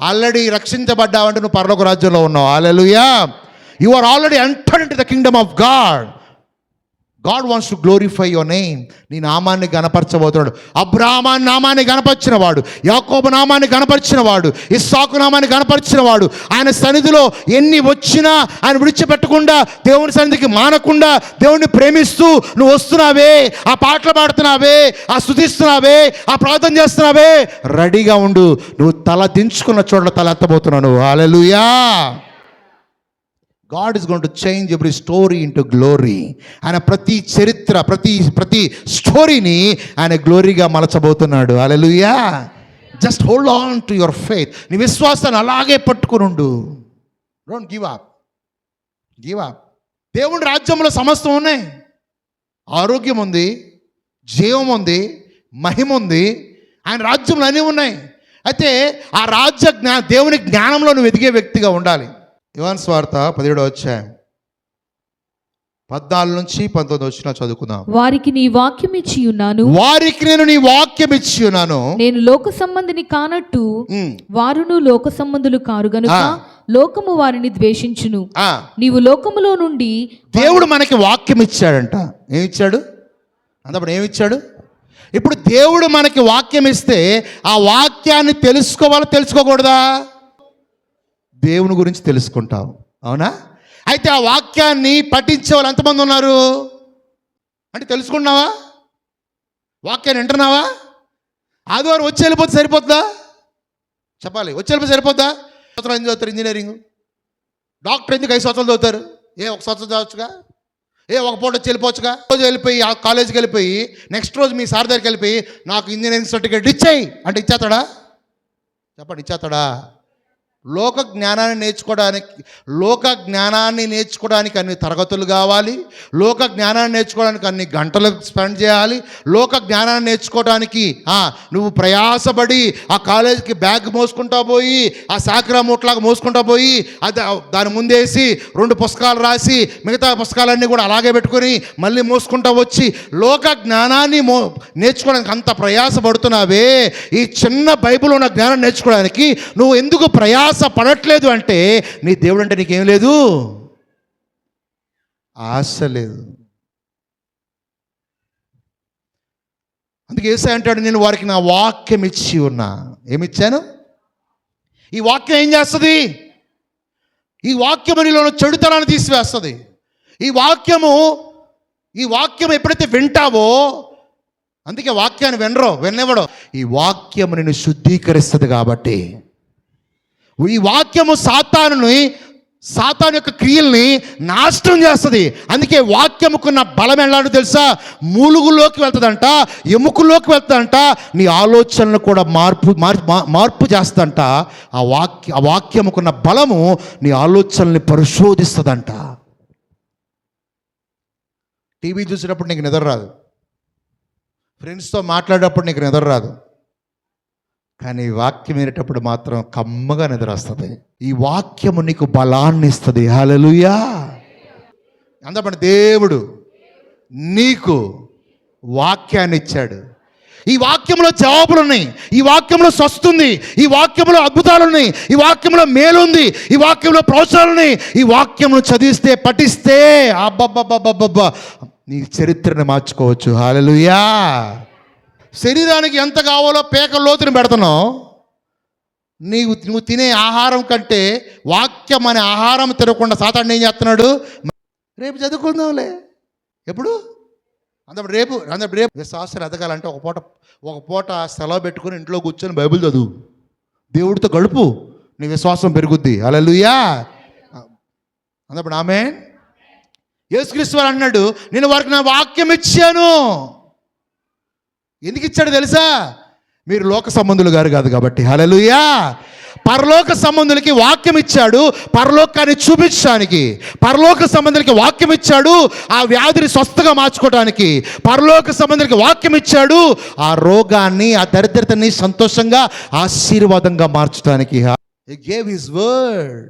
ఆల్రెడీ రక్షించబడ్డావంటే నువ్వు పరలోక రాజ్యంలో ఉన్నావు. Hallelujah. You are already entered into the kingdom of God. God wants to glorify your name. నీ నామాన్ని గణపరచబోతున్నాడు. అబ్రాహాము నామాన్ని గణపరిచిన వాడు, యాకోబు నామాన్ని గణపరిచిన వాడు, ఇస్సాకు నామాన్ని గణపరిచిన వాడు, ఆయన సన్నిధిలో ఎన్ని వచ్చినా ఆయన విడిచిపెట్టకుండా, దేవుని సన్నిధికి మానకుండా, దేవుణ్ణి ప్రేమిస్తూ నువ్వు వస్తున్నావే, ఆ పాటలు పాడుతున్నావే, ఆ స్తుతిస్తున్నావే, ఆ ప్రార్థన చేస్తున్నావే, రెడీగా ఉండు. నువ్వు తల దించుకున్న చోట్ల తల ఎత్తబోతున్నావు. హల్లెలూయా. God is going to change every story into glory. ఆయన ప్రతి చరిత్ర, ప్రతి స్టోరీని ఆయన గ్లోరీగా మలచబోతున్నాడు. Hallelujah. Just hold on to your faith. నీ విశ్వాసాన్ని అలాగే పట్టుకుని ఉండు. Don't give up. దేవుని రాజ్యంలో సమస్తం ఉన్నాయి. ఆరోగ్యం ఉంది, జీవం ఉంది, మహిమ ఉంది. ఆయన రాజ్యంలో అన్నీ ఉన్నాయి. అయితే ఆ దేవుని జ్ఞానంలో నువ్వు ఎదిగే వ్యక్తిగా ఉండాలి. యోహాను సువార్త 17వ అధ్యాయం 14 నుంచి 19 వచ్చిన చదువుకుందాం. వారికి నీ వాక్యం ఇచ్చి ఉన్నాను, వారికి నేను నీ వాక్యం ఇచ్చి ఉన్నాను. నేను లోక సంబంధిని కానట్టు వారును లోక సంబంధులు కారు గనుక లోకము వారిని ద్వేషించును. నీవు లోకములో నుండి. దేవుడు మనకి వాక్యం ఇచ్చాడంట. ఏమిచ్చాడు? అంతప్పుడు ఏమిచ్చాడు? ఇప్పుడు దేవుడు మనకి వాక్యం ఇస్తే ఆ వాక్యాన్ని తెలుసుకోవాలా తెలుసుకోకూడదా? దేవుని గురించి తెలుసుకుంటావు, అవునా? అయితే ఆ వాక్యాన్ని పఠించే వాళ్ళు ఎంతమంది ఉన్నారు అంటే తెలుసుకున్నావా? వాక్యాన్ని వింటున్నావా? ఆదివారం వచ్చి వెళ్ళిపోతే సరిపోతుందా? చెప్పాలి. వచ్చి వెళ్ళిపోతే సరిపోద్దా? సంవత్సరాలు ఎందుకు చదువుతారు ఇంజనీరింగ్? డాక్టర్ ఎందుకు 5 సంవత్సరాలు చదువుతారు? 1 సంవత్సరం చదవచ్చుగా? ఒక పూట వచ్చి వెళ్ళిపోవచ్చుగా? రోజు వెళ్ళిపోయి ఆ కాలేజీకి వెళ్ళిపోయి నెక్స్ట్ రోజు మీ సార్ దగ్గరికి వెళ్ళిపోయి నాకు ఇంజనీరింగ్ సర్టిఫికేట్ ఇచ్చేయి అంటే ఇచ్చేస్తాడా? చెప్పండి, ఇచ్చేస్తాడా? లోక జ్ఞానాన్ని నేర్చుకోవడానికి అన్ని తరగతులు కావాలి. లోక జ్ఞానాన్ని నేర్చుకోవడానికి అన్ని గంటలు స్పెండ్ చేయాలి. లోక జ్ఞానాన్ని నేర్చుకోవడానికి నువ్వు ప్రయాసపడి ఆ కాలేజీకి బ్యాగ్ మోసుకుంటా పోయి, ఆ సాకరా మూట్లాగా మోసుకుంటా పోయి, అది దాని ముందేసి 2 పుస్తకాలు రాసి మిగతా పుస్తకాలన్నీ కూడా అలాగే పెట్టుకొని మళ్ళీ మోసుకుంటా వచ్చి లోక జ్ఞానాన్ని నేర్చుకోవడానికి అంత ప్రయాసపడుతున్నావే. ఈ చిన్న బైబిల్ ఉన్న జ్ఞానం నేర్చుకోవడానికి నువ్వు ఎందుకు ప్రయాస పడట్లేదు అంటే నీ దేవుడు అంటే నీకేం లేదు, ఆశ లేదు. అందుకే యేసయ్య అంటాడు, నేను వారికి నా వాక్యం ఇచ్చి ఉన్నా. ఏమిచ్చాను? ఈ వాక్యం ఏం చేస్తుంది? ఈ వాక్యము నీలో చెడుతనాన్ని తీసివేస్తుంది. ఈ వాక్యం ఎప్పుడైతే వింటావో, అందుకే వాక్యాన్ని విన్నెవడో ఈ వాక్యము నిన్ను శుద్ధీకరిస్తుంది. కాబట్టి ఈ వాక్యము సాతాను యొక్క క్రియల్ని నాశనం చేస్తుంది. అందుకే వాక్యముకున్న బలం ఎలాంటి తెలుసా? మూలుగులోకి వెళ్తుందంట, ఎముకల్లోకి వెళ్తుందంట, నీ ఆలోచనలు కూడా మార్పు చేస్తుందంట. ఆ వాక్యముకున్న బలము నీ ఆలోచనల్ని పరిశోధిస్తుందంట. టీవీ చూసేటప్పుడు నీకు నిద్ర రాదు, ఫ్రెండ్స్తో మాట్లాడేటప్పుడు నీకు నిద్ర రాదు, కానీ వాక్యం వినేటప్పుడు మాత్రం కమ్మగా నిద్ర వస్తుంది. ఈ వాక్యము నీకు బలాన్ని ఇస్తుంది. హల్లెలూయా. అందుకని దేవుడు నీకు వాక్యాన్ని ఇచ్చాడు. ఈ వాక్యంలో జవాబులు ఉన్నాయి, ఈ వాక్యంలో స్వస్థుంది, ఈ వాక్యంలో అద్భుతాలు ఉన్నాయి, ఈ వాక్యంలో మేలుంది, ఈ వాక్యంలో ప్రోత్సాహాలు ఉన్నాయి. ఈ వాక్యమును చదివిస్తే, పఠిస్తే అబ్బబ్బబ్బబ్బబ్బా నీ చరిత్రను మార్చుకోవచ్చు. హల్లెలూయా. శరీరానికి ఎంత కావాలో పేక లోతుని పెడుతున్నావు. నువ్వు తినే ఆహారం కంటే వాక్యం అనే ఆహారం తినకుండా సాతాను ఏం చేస్తున్నాడు? రేపు చదువుకుందాంలే. ఎప్పుడు? రేపు విశ్వాసం ఎదగాలంటే ఒక పూట సెలవు పెట్టుకుని ఇంట్లో కూర్చొని బైబిల్ చదువు, దేవుడితో గడుపు, నీ విశ్వాసం పెరుగుద్ది. హల్లెలూయా. అందుకని ఆమేన్. యేసుక్రీస్తు వారు అన్నాడు, నేను వారికి నా వాక్యం ఇచ్చాను. ఎందుకు ఇచ్చాడు తెలుసా? మీరు లోక సంబంధులు గారు కాదు కాబట్టి. హల్లెలూయా. పరలోక సంబంధులకి వాక్యం ఇచ్చాడు, పరలోకాన్ని చూపించడానికి. పరలోక సంబంధులకి వాక్యం ఇచ్చాడు, ఆ వ్యాధిని స్వస్థగా మార్చుకోవడానికి. పరలోక సంబంధులకి వాక్యం ఇచ్చాడు, ఆ రోగాన్ని, ఆ దరిద్రతని సంతోషంగా, ఆశీర్వాదంగా మార్చడానికి. He gave his word,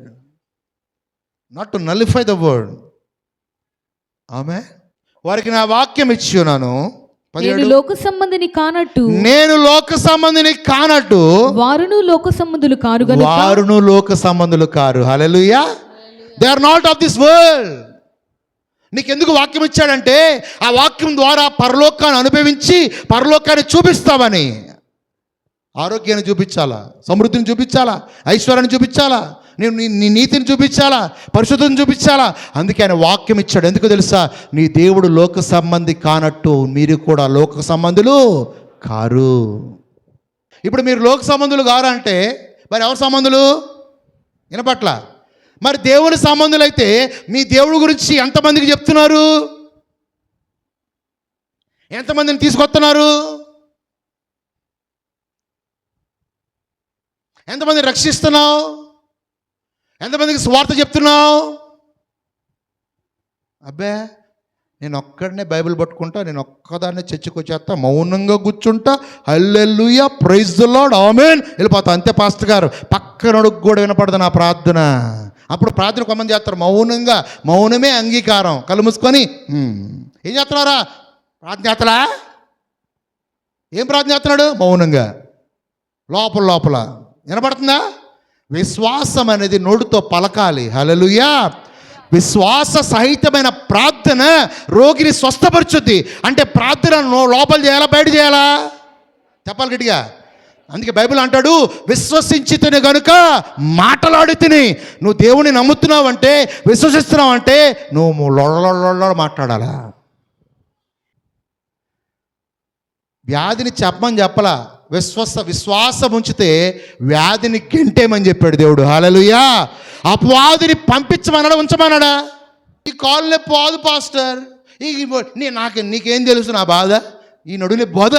not to nullify the word. ఆమె వారికి నా వాక్యం ఇచ్చి ఉన్నాను. నేను లోక సంబంధిని కానట్టు, నేను లోక సంబంధిని కానట్టు వారును లోక సంబంధులు కారు గనుక, వారును లోక సంబంధులు కారు. Hallelujah. They are not of this world. నీకెందుకు వాక్యం ఇచ్చాడంటే ఆ వాక్యం ద్వారా పరలోకాన్ని అనుభవించి పరలోకాన్ని చూపిస్తావని. ఆరోగ్యాన్ని చూపించాలా, సమృద్ధిని చూపించాలా, ఐశ్వర్యాన్ని చూపించాలా, నేను నీ నీతిని చూపించాలా, పరిశుద్ధతను చూపించాలా. అందుకే ఆయన వాక్యం ఇచ్చాడు. ఎందుకు తెలుసా? నీ దేవుడు లోక సంబంధి కానట్టు మీరు కూడా లోక సంబంధులు కారు. ఇప్పుడు మీరు లోక సంబంధులు కారు అంటే మరి ఎవరి సంబంధులు? వినపట్ల. మరి దేవుని సంబంధులు అయితే మీ దేవుడి గురించి ఎంతమందికి చెప్తున్నారు? ఎంతమందిని తీసుకొస్తున్నారు? ఎంతమందిని రక్షిస్తున్నావు? ఎంతమందికి స్వార్థ చెప్తున్నావు? అబ్బే నేను ఒక్కడనే బైబిల్ పట్టుకుంటా, నేను ఒక్కదాన్నే చర్చికి వచ్చేస్తా, మౌనంగా కూర్చుంటా, హల్లెలూయా, ప్రైజ్ ది లార్డ్, ఆమేన్, వెళ్ళిపోతా. అంతే పాస్టర్ గారు. పక్కనొడుకు కూడా వినపడదు నా ప్రార్థన. అప్పుడు ప్రార్థన కొంతమంది చేస్తారు మౌనంగా. మౌనమే అంగీకారం. కళ్ళు మూసుకొని ఏం చేస్తున్నారా? ప్రార్థన చేస్తాడా? ఏం ప్రార్థన చేస్తున్నాడు? మౌనంగా, లోపల లోపల. వినపడుతుందా? విశ్వాసం అనేది నోటితో పలకాలి. హల్లెలూయా. విశ్వాస సహితమైన ప్రార్థన రోగిని స్వస్థపరచుద్ది. అంటే ప్రార్థన లోపల చేయాలా, బయట చేయాలా? చెప్పాలి గట్టిగా. అందుకే బైబిల్ అంటాడు, విశ్వసించి తిని గనుక మాటలాడి తిని. నువ్వు దేవుని నమ్ముతున్నావు అంటే, విశ్వసిస్తున్నావు అంటే నువ్వు లొడ మాట్లాడాలా. వ్యాధిని చెప్పమని చెప్పలా, విశ్వాసం ఉంచితే వ్యాధిని గెంటేమని చెప్పాడు దేవుడు. హల్లెలూయా. అపవాదిని పంపించమన్నాడా, ఉంచమన్నాడా? ఈ కాళ్ళే పోదు పాస్టర్, నీకేం తెలుసు నా బాధ, ఈ నడులే బోధ.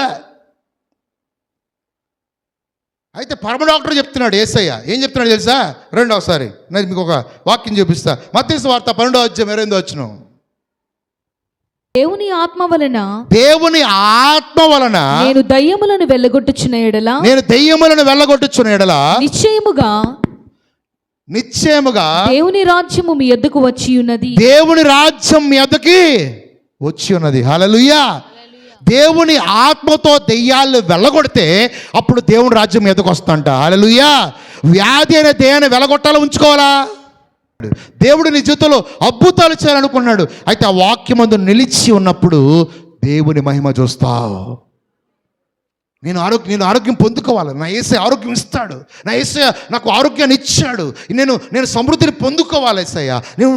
అయితే పరమ డాక్టర్ చెప్తున్నాడు యేసయ్య. ఏం చెప్తున్నాడు తెలుసా? రెండవసారి నేను మీకు ఒక వాక్యం చూపిస్తా. మత్తయి సువార్త 12వ అధ్యాయం 28వ వచనం. దేవుని ఆత్మ వలన నేను దయ్యములను వెళ్ళగొట్టుచున్న ఎడల నిశ్చయముగా దేవుని రాజ్యము మీ యొద్దకు వచ్చి ఉన్నది. దేవుని రాజ్యం మీ యొద్దకి వచ్చి ఉన్నది. హల్లెలూయా. దేవుని ఆత్మతో దెయ్యాలు వెళ్ళగొడితే అప్పుడు దేవుని రాజ్యం మీ యొద్దకు వస్తుందంట. హల్లెలూయా. వ్యాధి అనే దేహాన్ని వెళ్ళగొట్టాలా, ఉంచుకోవాలా? దేవుడు నీ జీవితంలో అద్భుతాలు చేయాలనుకున్నాడు. అయితే ఆ వాక్యమందు నిలిచి ఉన్నప్పుడు దేవుని మహిమ చూస్తావు. నేను ఆరోగ్యం పొందుకోవాలి, నా యేసయ్య ఆరోగ్యం ఇస్తాడు, నా యేసయ్య నాకు ఆరోగ్యాన్ని ఇచ్చాడు, నేను సమృద్ధిని పొందుకోవాలి. యేసయ్య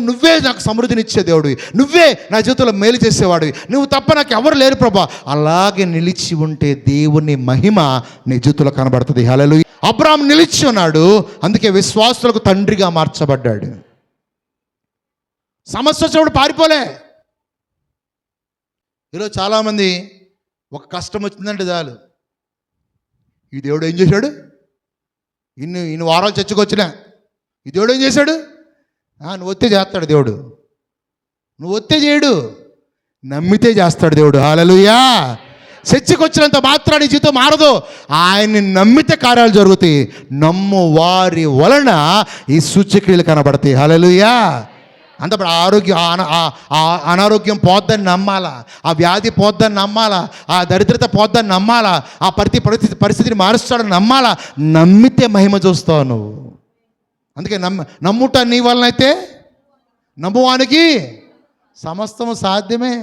నువ్వే నాకు సమృద్ధిని ఇచ్చే దేవుడివి, నువ్వే నా జీవితంలో మేలు చేసేవాడివి, నువ్వు తప్ప నాకు ఎవరు లేరు ప్రభా. అలాగే నిలిచి ఉంటే దేవుని మహిమ నీ జీవితంలో కనబడుతుంది. హల్లెలూయా. అబ్రాహాము నిలిచి ఉన్నాడు, అందుకే విశ్వాసులకు తండ్రిగా మార్చబడ్డాడు. సమస్య వచ్చినప్పుడు పారిపోలే. ఈరోజు చాలామంది ఒక కష్టం వచ్చిందంటే చాలు, ఈ దేవుడు ఏం చేశాడు, ఇన్ని వారాలు చర్చకొచ్చినా ఈ దేవుడు ఏం చేశాడు, నువ్వు వస్తే చేస్తాడు దేవుడు, నువ్వు వస్తే చేయడు, నమ్మితే చేస్తాడు దేవుడు. హల్లెలూయా. చర్చకు వచ్చినంత మాత్రాన్ని జీవితం మారదు. ఆయన్ని నమ్మితే కార్యాలు జరుగుతాయి. నమ్ము వారి వలన ఈ సూచక్రియలు కనబడతాయి. హల్లెలూయా. అంత అనారోగ్యం పోద్దని నమ్మాలా, ఆ వ్యాధి పోద్దని నమ్మాలా, ఆ దరిద్రత పోద్దని నమ్మాలా, ఆ పరిస్థితిని మారుస్తాడని నమ్మాలా. నమ్మితే మహిమ చూస్తావు నువ్వు. అందుకే నమ్ముట నీ వలనైతే నమ్మువానికి సమస్తము సాధ్యమే.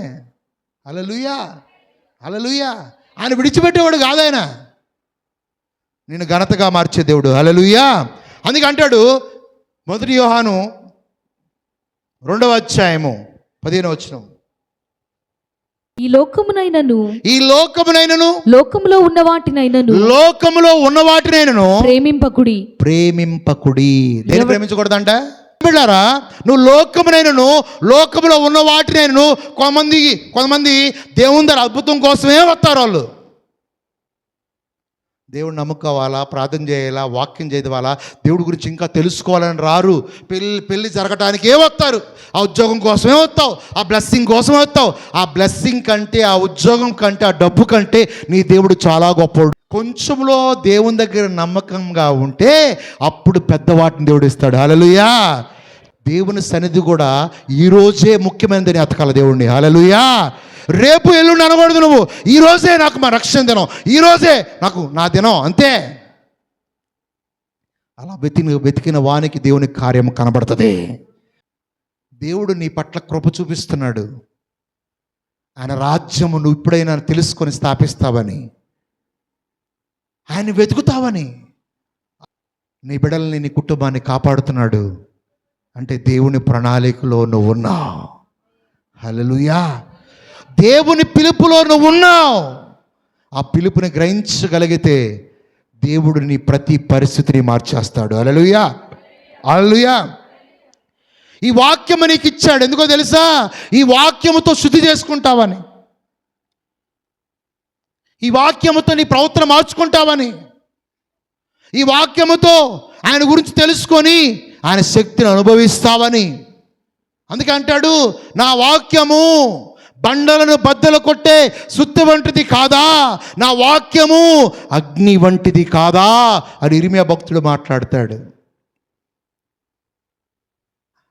హల్లెలూయా. హల్లెలూయా. ఆయన విడిచిపెట్టేవాడు కాదాయన, నేను ఘనతగా మార్చే దేవుడు. హల్లెలూయా. అందుకే అంటాడు 1 యోహాను 2వ అధ్యాయము 15వ వచనం. ఈ లోకమునైనను లోకములో ఉన్న వాటినైనను ప్రేమింపకుడి. దేని ప్రేమించకూడదంట? బిడ్డారా, నువ్వు లోకములో ఉన్న వాటినైనను. కొంతమంది దేవుని దగ్గర అద్భుతం కోసమే వస్తారు. వాళ్ళు దేవుడు నమ్ముకోవాలా, ప్రార్థన చేయాలా, వాక్యం చదవాలా, దేవుడి గురించి ఇంకా తెలుసుకోవాలని రారు. పెళ్ళి జరగటానికి వస్తారు, ఆ ఉద్యోగం కోసమే వస్తావు, ఆ బ్లెస్సింగ్ కోసమే వస్తావు. ఆ బ్లెస్సింగ్ కంటే, ఆ ఉద్యోగం కంటే, ఆ డబ్బు కంటే నీ దేవుడు చాలా గొప్పవాడు. కొంచెంలో దేవుని దగ్గర నమ్మకంగా ఉంటే అప్పుడు పెద్దవాటిని దేవుడు ఇస్తాడు. హల్లెలూయా. దేవుని సన్నిధి కూడా ఈరోజే ముఖ్యమైనదని అతకాల దేవుడిని. హల్లెలూయా. రేపు ఎల్లుండి అనకూడదు. నువ్వు ఈరోజే నాకు మా రక్షణ దినం, ఈరోజే నాకు నా దినం, అంతే. అలా వెతికిన వానికి దేవుని కార్యం కనబడుతుంది. దేవుడు నీ పట్ల కృప చూపిస్తున్నాడు. ఆయన రాజ్యము నువ్వు ఇప్పుడైనా తెలుసుకొని స్థాపిస్తావని, ఆయన వెతుకుతావని, నీ బిడ్డల్ని, నీ కుటుంబాన్ని కాపాడుతున్నాడు అంటే దేవుని ప్రణాళికలో నువ్వు ఉన్నావు. హల్లెలూయా. దేవుని పిలుపులో నువ్వు ఉన్నావు. ఆ పిలుపుని గ్రహించగలిగితే దేవుడు నీ ప్రతి పరిస్థితిని మార్చేస్తాడు. హల్లెలూయా. హల్లెలూయా. ఈ వాక్యము నీకు ఇచ్చాడు ఎందుకో తెలుసా? ఈ వాక్యముతో శుద్ధి చేసుకుంటావని, ఈ వాక్యముతో నీ ప్రవర్తన మార్చుకుంటావని, ఈ వాక్యముతో ఆయన గురించి తెలుసుకొని ఆయన శక్తిని అనుభవిస్తావని. అందుకే అంటాడు, నా వాక్యము బండలను బద్దలు కొట్టే సుత్తి వంటిది కాదా, నా వాక్యము అగ్ని వంటిది కాదా అని ఇర్మియా భక్తుడు మాట్లాడతాడు.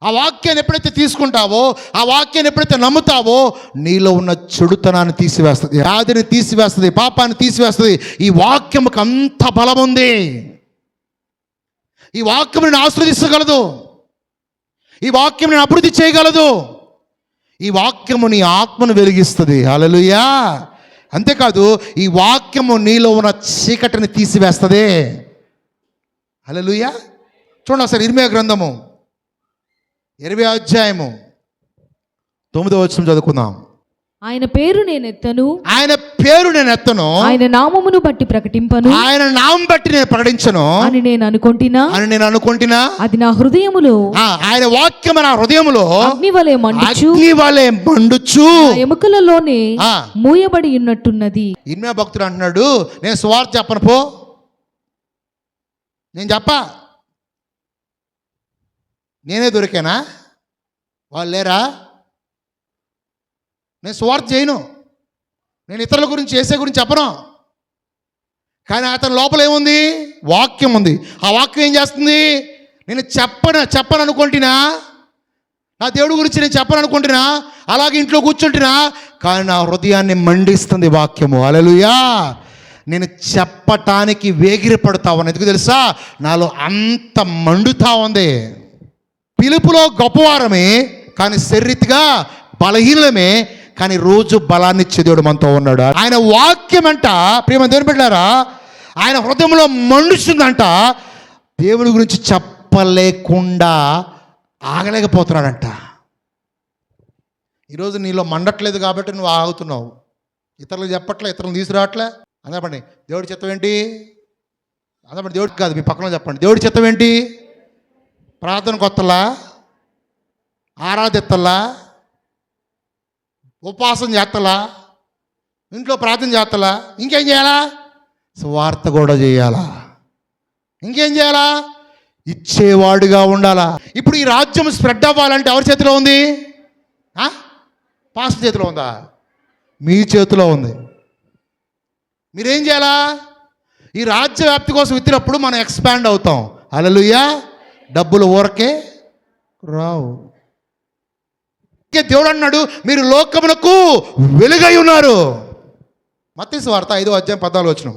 ఆ వాక్యాన్ని ఎప్పుడైతే తీసుకుంటావో, ఆ వాక్యాన్ని ఎప్పుడైతే నమ్ముతావో, నీలో ఉన్న చెడుతనాన్ని తీసివేస్తుంది, వ్యాధిని తీసివేస్తుంది, పాపాన్ని తీసివేస్తుంది. ఈ వాక్యముకు అంత బలం ఉంది. ఈ వాక్యం నేను ఆస్వాదించగలదు, ఈ వాక్యం నేను అభివృద్ధి చేయగలదు, ఈ వాక్యము నీ ఆత్మను వెలిగిస్తుంది. హల్లెలూయా. అంతేకాదు ఈ వాక్యము నీలో ఉన్న చీకటిని తీసివేస్తుంది. హల్లెలూయా. చూడండి ఒకసారి ఇర్మియా గ్రంథము 20వ అధ్యాయము 9వ వచనం చదువుకుందాం. ఆయన పేరు నేనెత్తను, ఆయన పేరు నేను ఎత్తను, ఆయన నామమును బట్టి ప్రకటింపను, ఆయన నామం బట్టి నేను ప్రకటించను అని నేను అనుకుంటున్నా, అది నా హృదయములో, ఆయన వాక్యం నా హృదయములో అగ్ని వలె మండుచు ఎముకలలోనే మూయబడి ఉన్నట్టున్నది. ఇర్మియా భక్తుడు అంటున్నాడు, నేను సువార్త చెప్పను పో, నేను చెప్పా, నేనే దొరికానా, వాళ్ళు లేరా, నేను సువార్త చేయను, నేను ఇతరుల గురించి చేసే గురించి చెప్పను. కానీ అతని లోపల ఏముంది? వాక్యం ఉంది. ఆ వాక్యం ఏం చేస్తుంది? నేను చెప్పను అనుకుంటున్నా, నా దేవుడి గురించి నేను చెప్పను అనుకుంటున్నా, అలాగే ఇంట్లో కూర్చుంటున్నా, కానీ నా హృదయాన్ని మండిస్తుంది వాక్యము. హల్లెలూయా. నేను చెప్పటానికి వేగిరపడతావు. ఎందుకు తెలుసా? నాలో అంత మండుతా ఉంది. పిలుపులో గొప్పవారమే, కానీ శరీరగా బలహీనమే, కానీ రోజు బలాన్ని ఇచ్చే దేవుడు మనతో ఉన్నాడు. ఆయన వాక్యం అంట, ప్రేమ దేవుని బిడ్డలారా, ఆయన హృదయంలో మండుస్తుందంట. దేవుని గురించి చెప్పలేకుండా ఆగలేకపోతున్నాడంట. ఈరోజు నీలో మండట్లేదు కాబట్టి నువ్వు ఆగుతున్నావు, ఇతరులకు చెప్పట్లే, ఇతరులను తీసుకురావట్లే. అందపండి, దేవుడి చిత్తం ఏంటి? అందపండి, దేవుడికి కాదు, మీ పక్కన చెప్పండి, దేవుడి చిత్తం ఏంటి? ప్రార్థన కొత్తలా, ఆరాధిత్తలా, ఉపవాసం చేస్తలా, ఇంట్లో ప్రార్థన చేస్తలా, ఇంకేం చేయాలా? సువార్త కూడా చేయాలా, ఇంకేం చేయాలా? ఇచ్చేవాడుగా ఉండాలా. ఇప్పుడు ఈ రాజ్యం స్ప్రెడ్ అవ్వాలంటే ఎవరి చేతిలో ఉంది? పాస్టర్ చేతిలో ఉందా? మీ చేతిలో ఉంది. మీరేం చేయాలా? ఈ రాజ్య వ్యాప్తి కోసం విత్తినప్పుడు మనం ఎక్స్పాండ్ అవుతాం. హల్లెలూయా. డబ్బులు ఊరకే రావు. దేవుడు అన్నాడు, మీరు లోకమునకు వెలుగై ఉన్నారు. మత్తయి సువార్త 5వ అధ్యాయం 14వ వచనం.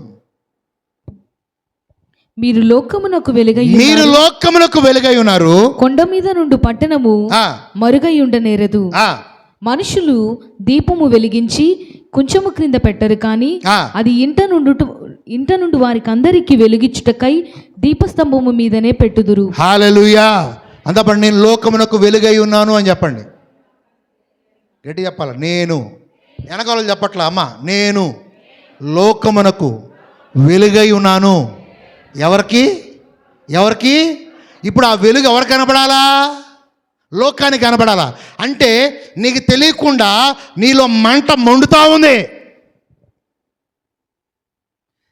మీరు లోకమునకు వెలుగై ఉన్నారు. కొండ మీద నుండి పట్టణము మరుగై ఉండనేరదు. మనుషులు దీపము వెలిగించి కొంచెము క్రింద పెట్టరు, కానీ అది ఇంట నుండి వారికి అందరికి వెలుగిచ్చుటకై దీపస్తంభము మీదనే పెట్టుదురు. హల్లెలూయా. అంతపడి నేను లోకమునకు వెలుగై ఉన్నాను అని చెప్పండి. గట్టి చెప్పాలి. నేను వెనకాల చెప్పట్లా, అమ్మ, నేను లోకమునకు వెలుగై ఉన్నాను. ఎవరికి? ఇప్పుడు ఆ వెలుగు ఎవరికి కనపడాలా? లోకానికి కనపడాలా. అంటే నీకు తెలియకుండా నీలో మంట మండుతా ఉంది.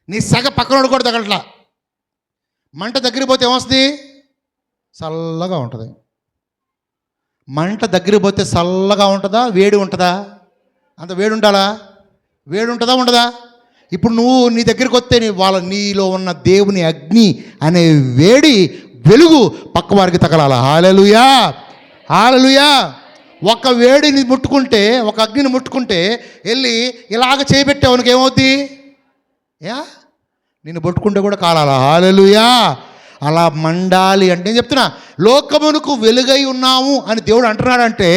నీ సెగ పక్కనోడు కూడా తగలట్లా. మంట దగ్గరికి పోతే ఏమొస్తుంది? చల్లగా ఉంటుంది. మంట దగ్గరికి పోతే చల్లగా ఉంటుందా, వేడి ఉంటుందా? అంత వేడి ఉండాలా? వేడి ఉంటుందా, ఉండదా? ఇప్పుడు నువ్వు నీ దగ్గరికి వస్తే నీలో ఉన్న దేవుని అగ్ని అనే వేడి వెలుగు పక్క వారికి తగలాల. హల్లెలూయా, హల్లెలూయా. ఒక వేడిని ముట్టుకుంటే, ఒక అగ్నిని ముట్టుకుంటే వెళ్ళి ఇలాగ చేయబెట్టావునికి ఏమవుద్ది? నిన్ను పట్టుకుంటే కూడా కాలాలా. హల్లెలూయా. అలా మండాలి అంటే నేను చెప్తున్నా, లోకమునకు వెలుగై ఉన్నాము అని దేవుడు అంటున్నాడంటే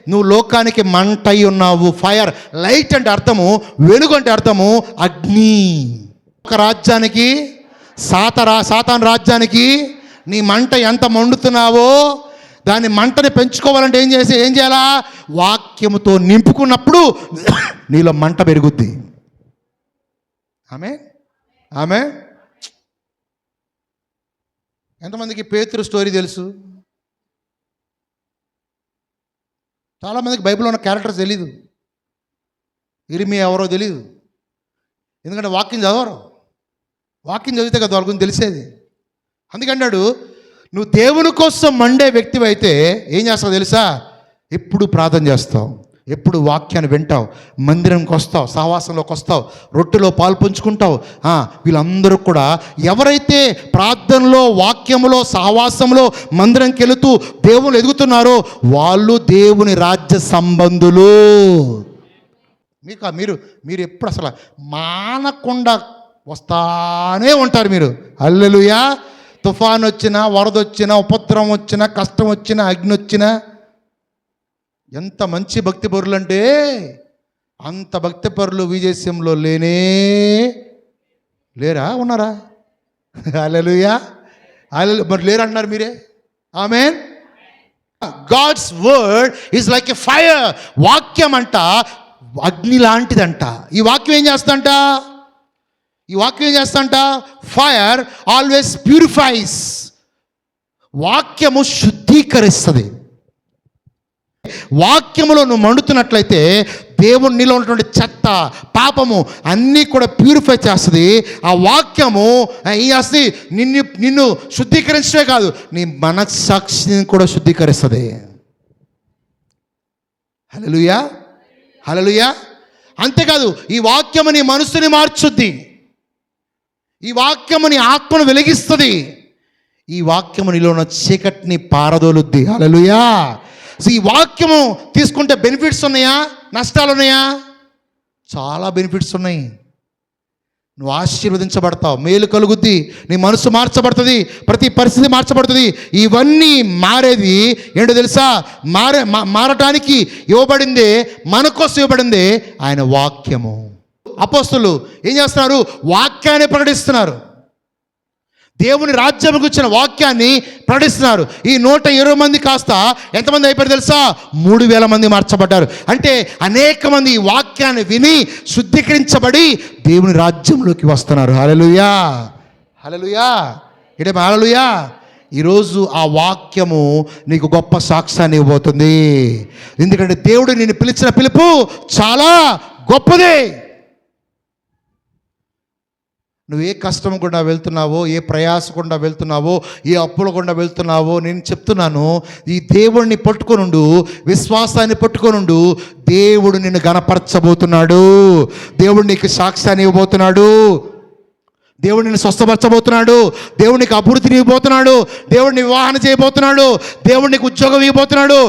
నువ్వు లోకానికి మంట అయి ఉన్నావు. ఫైర్, లైట్ అంటే అర్థము, వెలుగు అంటే అర్థము అగ్ని. ఒక రాజ్యానికి, సాతాను రాజ్యానికి నీ మంట ఎంత మండుతున్నావో దాని మంటని పెంచుకోవాలంటే ఏం చేయాలా? వాక్యముతో నింపుకున్నప్పుడు నీలో మంట పెరుగుద్ది. ఆమె ఎంతమందికి పేతురు స్టోరీ తెలుసు? చాలామందికి బైబిల్లో ఉన్న క్యారెక్టర్స్ తెలీదు. ఇర్మియా ఎవరో తెలీదు, ఎందుకంటే వాక్యం చదవరు. వాక్యం చదివితే కదా వాళ్ళ గురించి తెలిసేది. అందుకన్నాడు, నువ్వు దేవుని కోసం మండే వ్యక్తివి అయితే ఏం చేస్తావు తెలుసా? ఎప్పుడు ప్రార్థన చేస్తావు, ఎప్పుడు వాక్యాన్ని వింటావు, మందిరంకి వస్తావు, సహవాసంలోకి వస్తావు, రొట్టెలో పాలు పంచుకుంటావు. వీళ్ళందరూ కూడా ఎవరైతే ప్రార్థనలో, వాక్యములో, సహవాసంలో, మందిరంకి వెళుతూ దేవుని ఎదుగుతున్నారో వాళ్ళు దేవుని రాజ్య సంబంధులు. మీరు ఎప్పుడు అసలు మానకుండా వస్తానే ఉంటారు మీరు. హల్లెలూయా. తుఫాన్ వచ్చినా, వరద వచ్చినా, ఉపద్రవం వచ్చినా, కష్టం వచ్చినా, అగ్ని వచ్చినా, ఎంత మంచి భక్తి పరులు అంటే అంత భక్తి పరులు విజయస్యంలో లేరా? ఉన్నారా? హల్లెలూయా. మరి లేరంటున్నారు మీరే. Amen. God's word is like a fire. వాక్యం అంట అగ్ని లాంటిదంట. ఈ వాక్యం ఏం చేస్తంట? Fire always purifies. వాక్యము శుద్ధీకరిస్తుంది. వాక్యములో నువ్వు మండుతున్నట్లయితే దేవుడు నీలో ఉన్నటువంటి చెత్త, పాపము అన్నీ కూడా ప్యూరిఫై చేస్తుంది. ఆ వాక్యము ఏం చేస్తుంది? నిన్ను శుద్ధీకరించడమే కాదు, నీ మనస్సాక్షిని కూడా శుద్ధీకరిస్తుంది. హల్లెలూయా, హల్లెలూయా. అంతేకాదు, ఈ వాక్యము నీ మనసుని మార్చుద్ది. ఈ వాక్యము నీ ఆత్మను వెలిగిస్తుంది. ఈ వాక్యము నీలో ఉన్న చీకటిని పారదోలుద్ది. హల్లెలూయా. సో ఈ వాక్యము తీసుకుంటే బెనిఫిట్స్ ఉన్నాయా, నష్టాలు ఉన్నాయా? చాలా బెనిఫిట్స్ ఉన్నాయి. నువ్వు ఆశీర్వదించబడతావు, మేలు కలుగుద్ది, నీ మనసు మార్చబడుతుంది, ప్రతి పరిస్థితి మార్చబడుతుంది. ఇవన్నీ మారేది ఏంటో తెలుసా? మారటానికి ఇవ్వబడిందే, మన కోసం ఇవ్వబడిందే ఆయన వాక్యము. అపోస్తలులు ఏం చేస్తున్నారు? వాక్యాన్ని ప్రకటిస్తున్నారు. దేవుని రాజ్యంకు వచ్చిన వాక్యాన్ని ప్రకటిస్తున్నారు. ఈ 120 మంది కాస్త ఎంతమంది అయిపోయారు తెలుసా? 3000 మంది మార్చబడ్డారు. అంటే అనేక మంది ఈ వాక్యాన్ని విని శుద్ధీకరించబడి దేవుని రాజ్యంలోకి వస్తున్నారు. హల్లెలూయా, హల్లెలూయా. ఇదేమో హల్లెలూయా. ఈరోజు ఆ వాక్యము నీకు గొప్ప సాక్ష్యాన్ని ఇవ్వబోతుంది. ఎందుకంటే దేవుడు నిన్ను పిలిచిన పిలుపు చాలా గొప్పదే. నువ్వు ఏ కష్టం గుండా వెళ్తున్నావో, ఏ ప్రయాస గుండా వెళ్తున్నావో, ఏ అప్పుల గుండా వెళ్తున్నావో నేను చెప్తున్నాను, ఈ దేవుడిని పట్టుకొనుండు, విశ్వాసాన్ని పట్టుకొనుండు. దేవుడు నిన్ను గణపరచబోతున్నాడు. దేవుడు నీకు సాక్ష్యాన్ని ఇవ్వబోతున్నాడు. దేవుడు నిన్ను స్వస్థపరచబోతున్నాడు. దేవుడు నీకు అభివృద్ధిని ఇవ్వబోతున్నాడు. దేవుడిని వివాహం చేయబోతున్నాడు. దేవుడు నీకు ఉద్యోగం ఇవ్వబోతున్నాడు.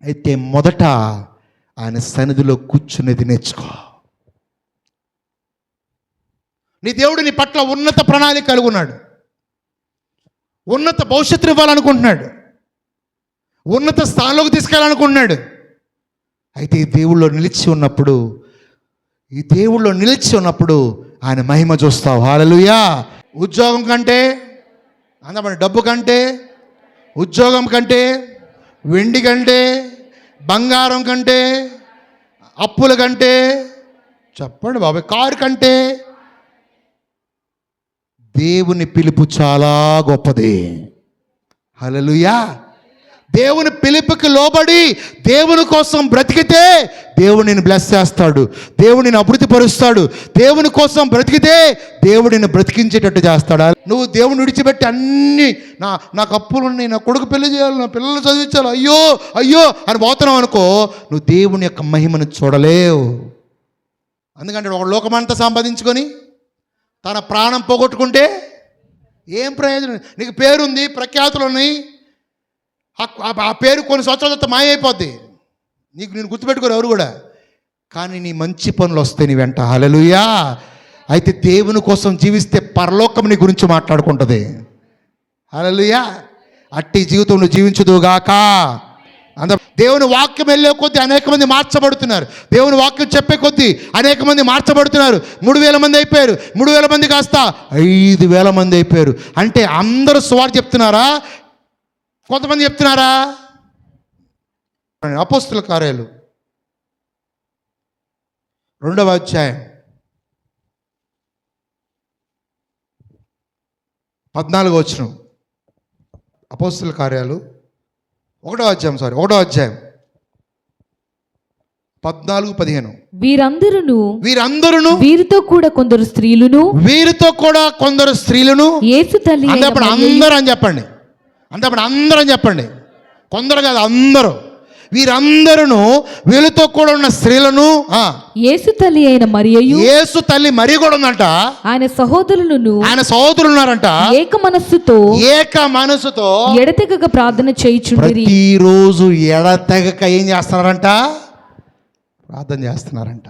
అయితే మొదట ఆయన సన్నిధిలో కూర్చునేది నేర్చుకో. నీ దేవుడు నీ పట్ల ఉన్నత ప్రణాళిక కలిగి ఉన్నాడు. ఉన్నత భవిష్యత్తు ఇవ్వాలనుకుంటున్నాడు. ఉన్నత స్థానంలోకి తీసుకెళ్ళాలనుకుంటున్నాడు. అయితే ఈ దేవుళ్ళో నిలిచి ఉన్నప్పుడు ఆయన మహిమ చూస్తావు. హల్లెలూయా. ఉద్యోగం కంటే, అందమైన డబ్బు కంటే, ఉద్యోగం కంటే, వెండి కంటే, బంగారం కంటే, అప్పుల కంటే, చెప్పండి బాబాయ్, కారు కంటే దేవుని పిలుపు చాలా గొప్పది. హల్లెలూయా. దేవుని పిలుపుకి లోబడి దేవుని కోసం బ్రతికితే దేవుడు నిన్ను బ్లెస్ చేస్తాడు, దేవుడు నిన్ను అభివృద్ధి పరుస్తాడు. దేవుని కోసం బ్రతికితే దేవుడు నిన్ను బ్రతికించేటట్టు చేస్తాడు. నువ్వు దేవుని విడిచిపెట్టి అన్నీ నాకు అప్పులు ఉన్నాయి, నా కొడుకు పెళ్లి చేయాలి, నా పిల్లలు చదివించాలి, అయ్యో అయ్యో అని పోతున్నావు అనుకో, నువ్వు దేవుని యొక్క మహిమను చూడలేవు. అందుకంటే ఒక లోకమంతా సంపాదించుకొని తన ప్రాణం పోగొట్టుకుంటే ఏం ప్రయోజనం? నీకు పేరుంది, ప్రఖ్యాతులు ఉన్నాయి, ఆ పేరు కొన్ని సంవత్సరాల తర్వాత మాయమైపోద్ది, నేను గుర్తుపెట్టుకోరు ఎవరు కూడా. కానీ నీ మంచి పనులు వస్తాయి నీ వెంట. హల్లెలూయా. అయితే దేవుని కోసం జీవిస్తే పరలోకం నీ గురించి మాట్లాడుకుంటుంది. హల్లెలూయా. అట్టి జీవితం నువ్వు జీవించుదుగాక. దేవుని వాక్యం వెళ్ళే కొద్దీ అనేక మంది మార్చబడుతున్నారు. దేవుని వాక్యం చెప్పే కొద్దీ అనేక మంది మార్చబడుతున్నారు. 3,000 మంది అయిపోయారు. 3,000 మంది కాస్త 5,000 మంది అయిపోయారు. అంటే అందరూ సువార్త చెప్తున్నారా? కొంతమంది చెప్తున్నారా? అపోస్తుల కార్యాలు 2వ అధ్యాయం 14వ వచనం. అపోస్తుల కార్యాలు 1వ అధ్యాయం 14-15. వీరందరూ వీరితో కూడా కొందరు స్త్రీలను యేసు తల్లి అందప్పుడు అందరూ అని చెప్పండి. అంతప్పుడు అందరూ అని చెప్పండి. కొందరు కాదు, అందరూ. వీరందరూ వీళ్ళతో కూడా ఉన్న స్త్రీలను యేసు తల్లి అయిన మరియయు, యేసు తల్లి మరి కూడా ఉందంట, ఆయన సహోదరులు ఉన్నారంట. ఏక మనసుతో ఎడతెగక ప్రార్థన చేయుచుండిరి. ప్రతిరోజు ఎడతెగక ఏం చేస్తున్నారంట? ప్రార్థన చేస్తున్నారంట.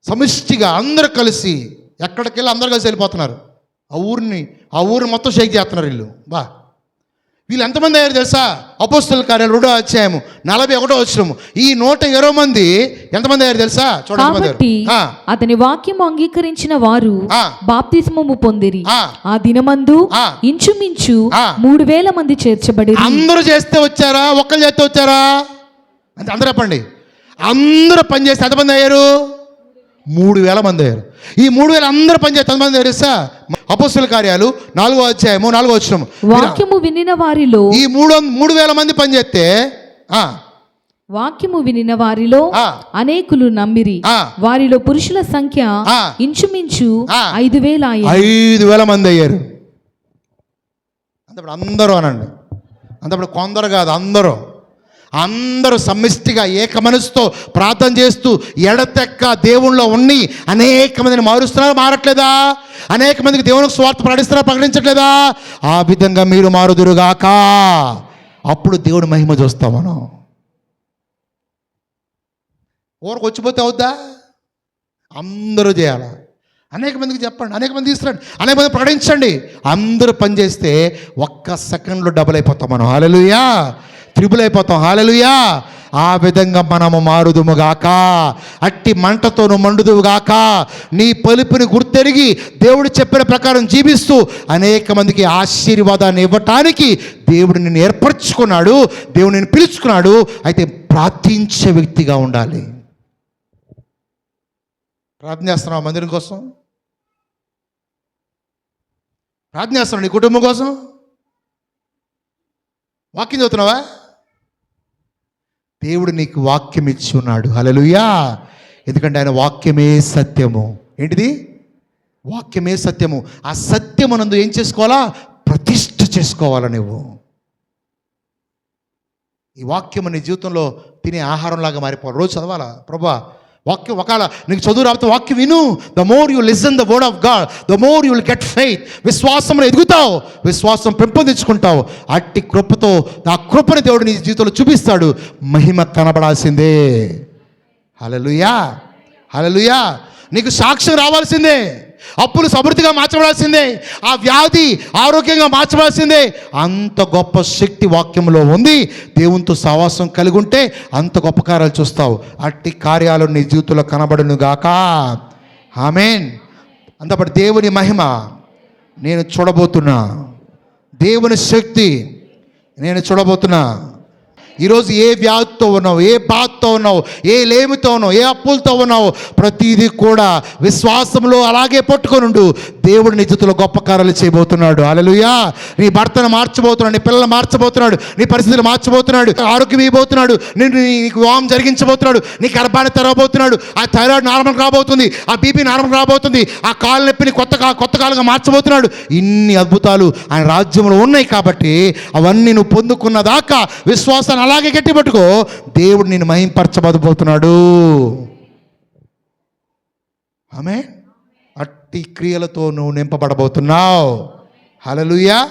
సమిష్టిగా అందరూ కలిసి ఎక్కడికి వెళ్ళి అందరూ కలిసి వెళ్ళిపోతున్నారు. ఆ ఊరిని మొత్తం షేక్ చేస్తున్నారు వీళ్ళు. వీళ్ళు ఎంతమంది అయ్యారు తెలుసా? అపోస్తుల కార్యాలు 2వ అధ్యాయము 41వ వచనము. ఈ 120 మంది ఎంతమంది అయ్యారు తెలుసా? చూడండి. అతని వాక్యము అంగీకరించిన వారు బాప్తిస్మము పొందిరి. ఆ దినమందు ఇంచుమించు 3,000 మంది చేర్చబడి. అందరూ చేస్తే వచ్చారా? ఒక్కరు చేస్తే వచ్చారా? అంటే అందరూ చెప్పండి. అందరూ పని చేస్తే ఎంతమంది అయ్యారు? 3,000 మంది అయ్యారు. ఈ 3,000 అందరూ పనిచేస్తే ఎంతమంది అయ్యారు తెలుసా? అపోస్తుల కార్యాలు 4వ అధ్యాయము 4వ వచనం. వాక్యము వినిన వారిలో ఈ 3,000 మంది పనిచేస్తే వాక్యము వినిన వారిలో అనేకులు నమ్మిరి. వారిలో పురుషుల సంఖ్య ఇంచుమించు 5,000 మంది అయ్యారు. అంతప్పుడు అందరూ అనండి. అంతప్పుడు కొందరు కాదు, అందరూ సమిష్టిగా ఏక మనసుతో ప్రార్థన చేస్తూ ఎడతెక్క దేవుళ్ళో ఉండి అనేక మందిని మారట్లేదా? అనేక మందికి దేవునికి స్వార్థ ప్రకటించట్లేదా? ఆ విధంగా మీరు మారుదురుగాక. అప్పుడు దేవుడి మహిమ చూస్తాం మనం. ఊరికి వచ్చిపోతే అవుద్దా? అందరూ చేయాలా? అనేక మందికి చెప్పండి, అనేక మంది తీసుకురండి, అనేక మంది ప్రకటించండి. అందరూ పనిచేస్తే ఒక్క సెకండ్లో డబుల్ అయిపోతాం మనం. హల్లెలూయా. త్రిబుల్ అయిపోతాం. హల్లెలూయా. ఆ విధంగా మనము మారుదుముగాక. అట్టి మంటతో నువ్వు మండుదువుగాక. నీ పలుపుని గుర్తెరిగి దేవుడు చెప్పిన ప్రకారం జీవిస్తూ అనేక మందికి ఆశీర్వాదాన్ని ఇవ్వటానికి దేవుడు నిన్ను ఏర్పరచుకున్నాడు, దేవుడు నిన్ను పిలుచుకున్నాడు. అయితే ప్రార్థించే వ్యక్తిగా ఉండాలి. ప్రార్థన చేస్తున్నావు మందిరం కోసం? ప్రార్థన చేస్తున్నావు నీ కుటుంబం కోసం? వాక్యం చదువుతున్నావా? దేవుడు నీకు వాక్యం ఇచ్చి ఉన్నాడు. హల్లెలూయా. ఎందుకంటే ఆయన వాక్యమే సత్యము. ఏంటిది? వాక్యమే సత్యము. ఆ సత్యమునందు ఏం చేసుకోవాలా? ప్రతిష్ఠ చేసుకోవాలా నువ్వు. ఈ వాక్యము నీ జీవితంలో తినే ఆహారంలాగా మారిపోవాలి. రోజు చదవాలా? ప్రభా వాక్యం ఒకవేళ నీకు చదువు రాకపోతే వాక్యం విను. The more you listen the word of God, the more you will get faith. విశ్వాసంలో ఎదుగుతావు, విశ్వాసం పెంపొందించుకుంటావు. అట్టి కృపతో ఆ కృపని దేవుడు నీ జీవితంలో చూపిస్తాడు. మహిమ కనబడాల్సిందే. హల్లెలూయా. హల్లెలూయా. నీకు సాక్ష్యం రావాల్సిందే. అప్పులు సమృద్ధిగా మార్చబడాల్సిందే. ఆ వ్యాధి ఆరోగ్యంగా మార్చబడాల్సిందే. అంత గొప్ప శక్తి వాక్యంలో ఉంది. దేవునితో సహవాసం కలిగి ఉంటే అంత గొప్ప కార్యాలు చూస్తావు. అట్టి కార్యాలు నీ జీవితంలో కనబడును గాక. ఆమేన్. అంతపటి దేవుని మహిమ నేను చూడబోతున్నా, దేవుని శక్తి నేను చూడబోతున్నా. ఈరోజు ఏ వ్యాధితో ఉన్నావు, ఏ బాధతో ఉన్నావు, ఏ లేమితో ఉన్నావు, ఏ అప్పులతో ఉన్నావు, ప్రతిదీ కూడా విశ్వాసంలో అలాగే పట్టుకొనుండు. దేవుడు నీ జీవితంలో గొప్ప కార్యాలు చేయబోతున్నాడు. హల్లెలూయా. నీ భర్తను మార్చబోతున్నాడు, నీ పిల్లలు మార్చబోతున్నాడు, నీ పరిస్థితులు మార్చబోతున్నాడు, ఆరోగ్యం ఇవ్వబోతున్నాడు, నీకు వివాహం జరిగించబోతున్నాడు, నీ గర్భాన్ని తెరవబోతున్నాడు, ఆ థైరాయిడ్ నార్మల్ రాబోతుంది, ఆ బీపీ నార్మల్ రాబోతుంది, ఆ కాళ్ళ నొప్పిని కొత్త కాలుగా మార్చబోతున్నాడు. ఇన్ని అద్భుతాలు ఆయన రాజ్యంలో ఉన్నాయి. కాబట్టి అవన్నీ నువ్వు పొందుకున్న దాకా విశ్వాసాన్ని అలాగే గట్టిపట్టుకో. దేవుడు నిన్ను మహింపరచబోతున్నాడు. ఆమేన్. అట్టి క్రియలతో నువ్వు నింపబడబోతున్నావు. హల్లెలూయా.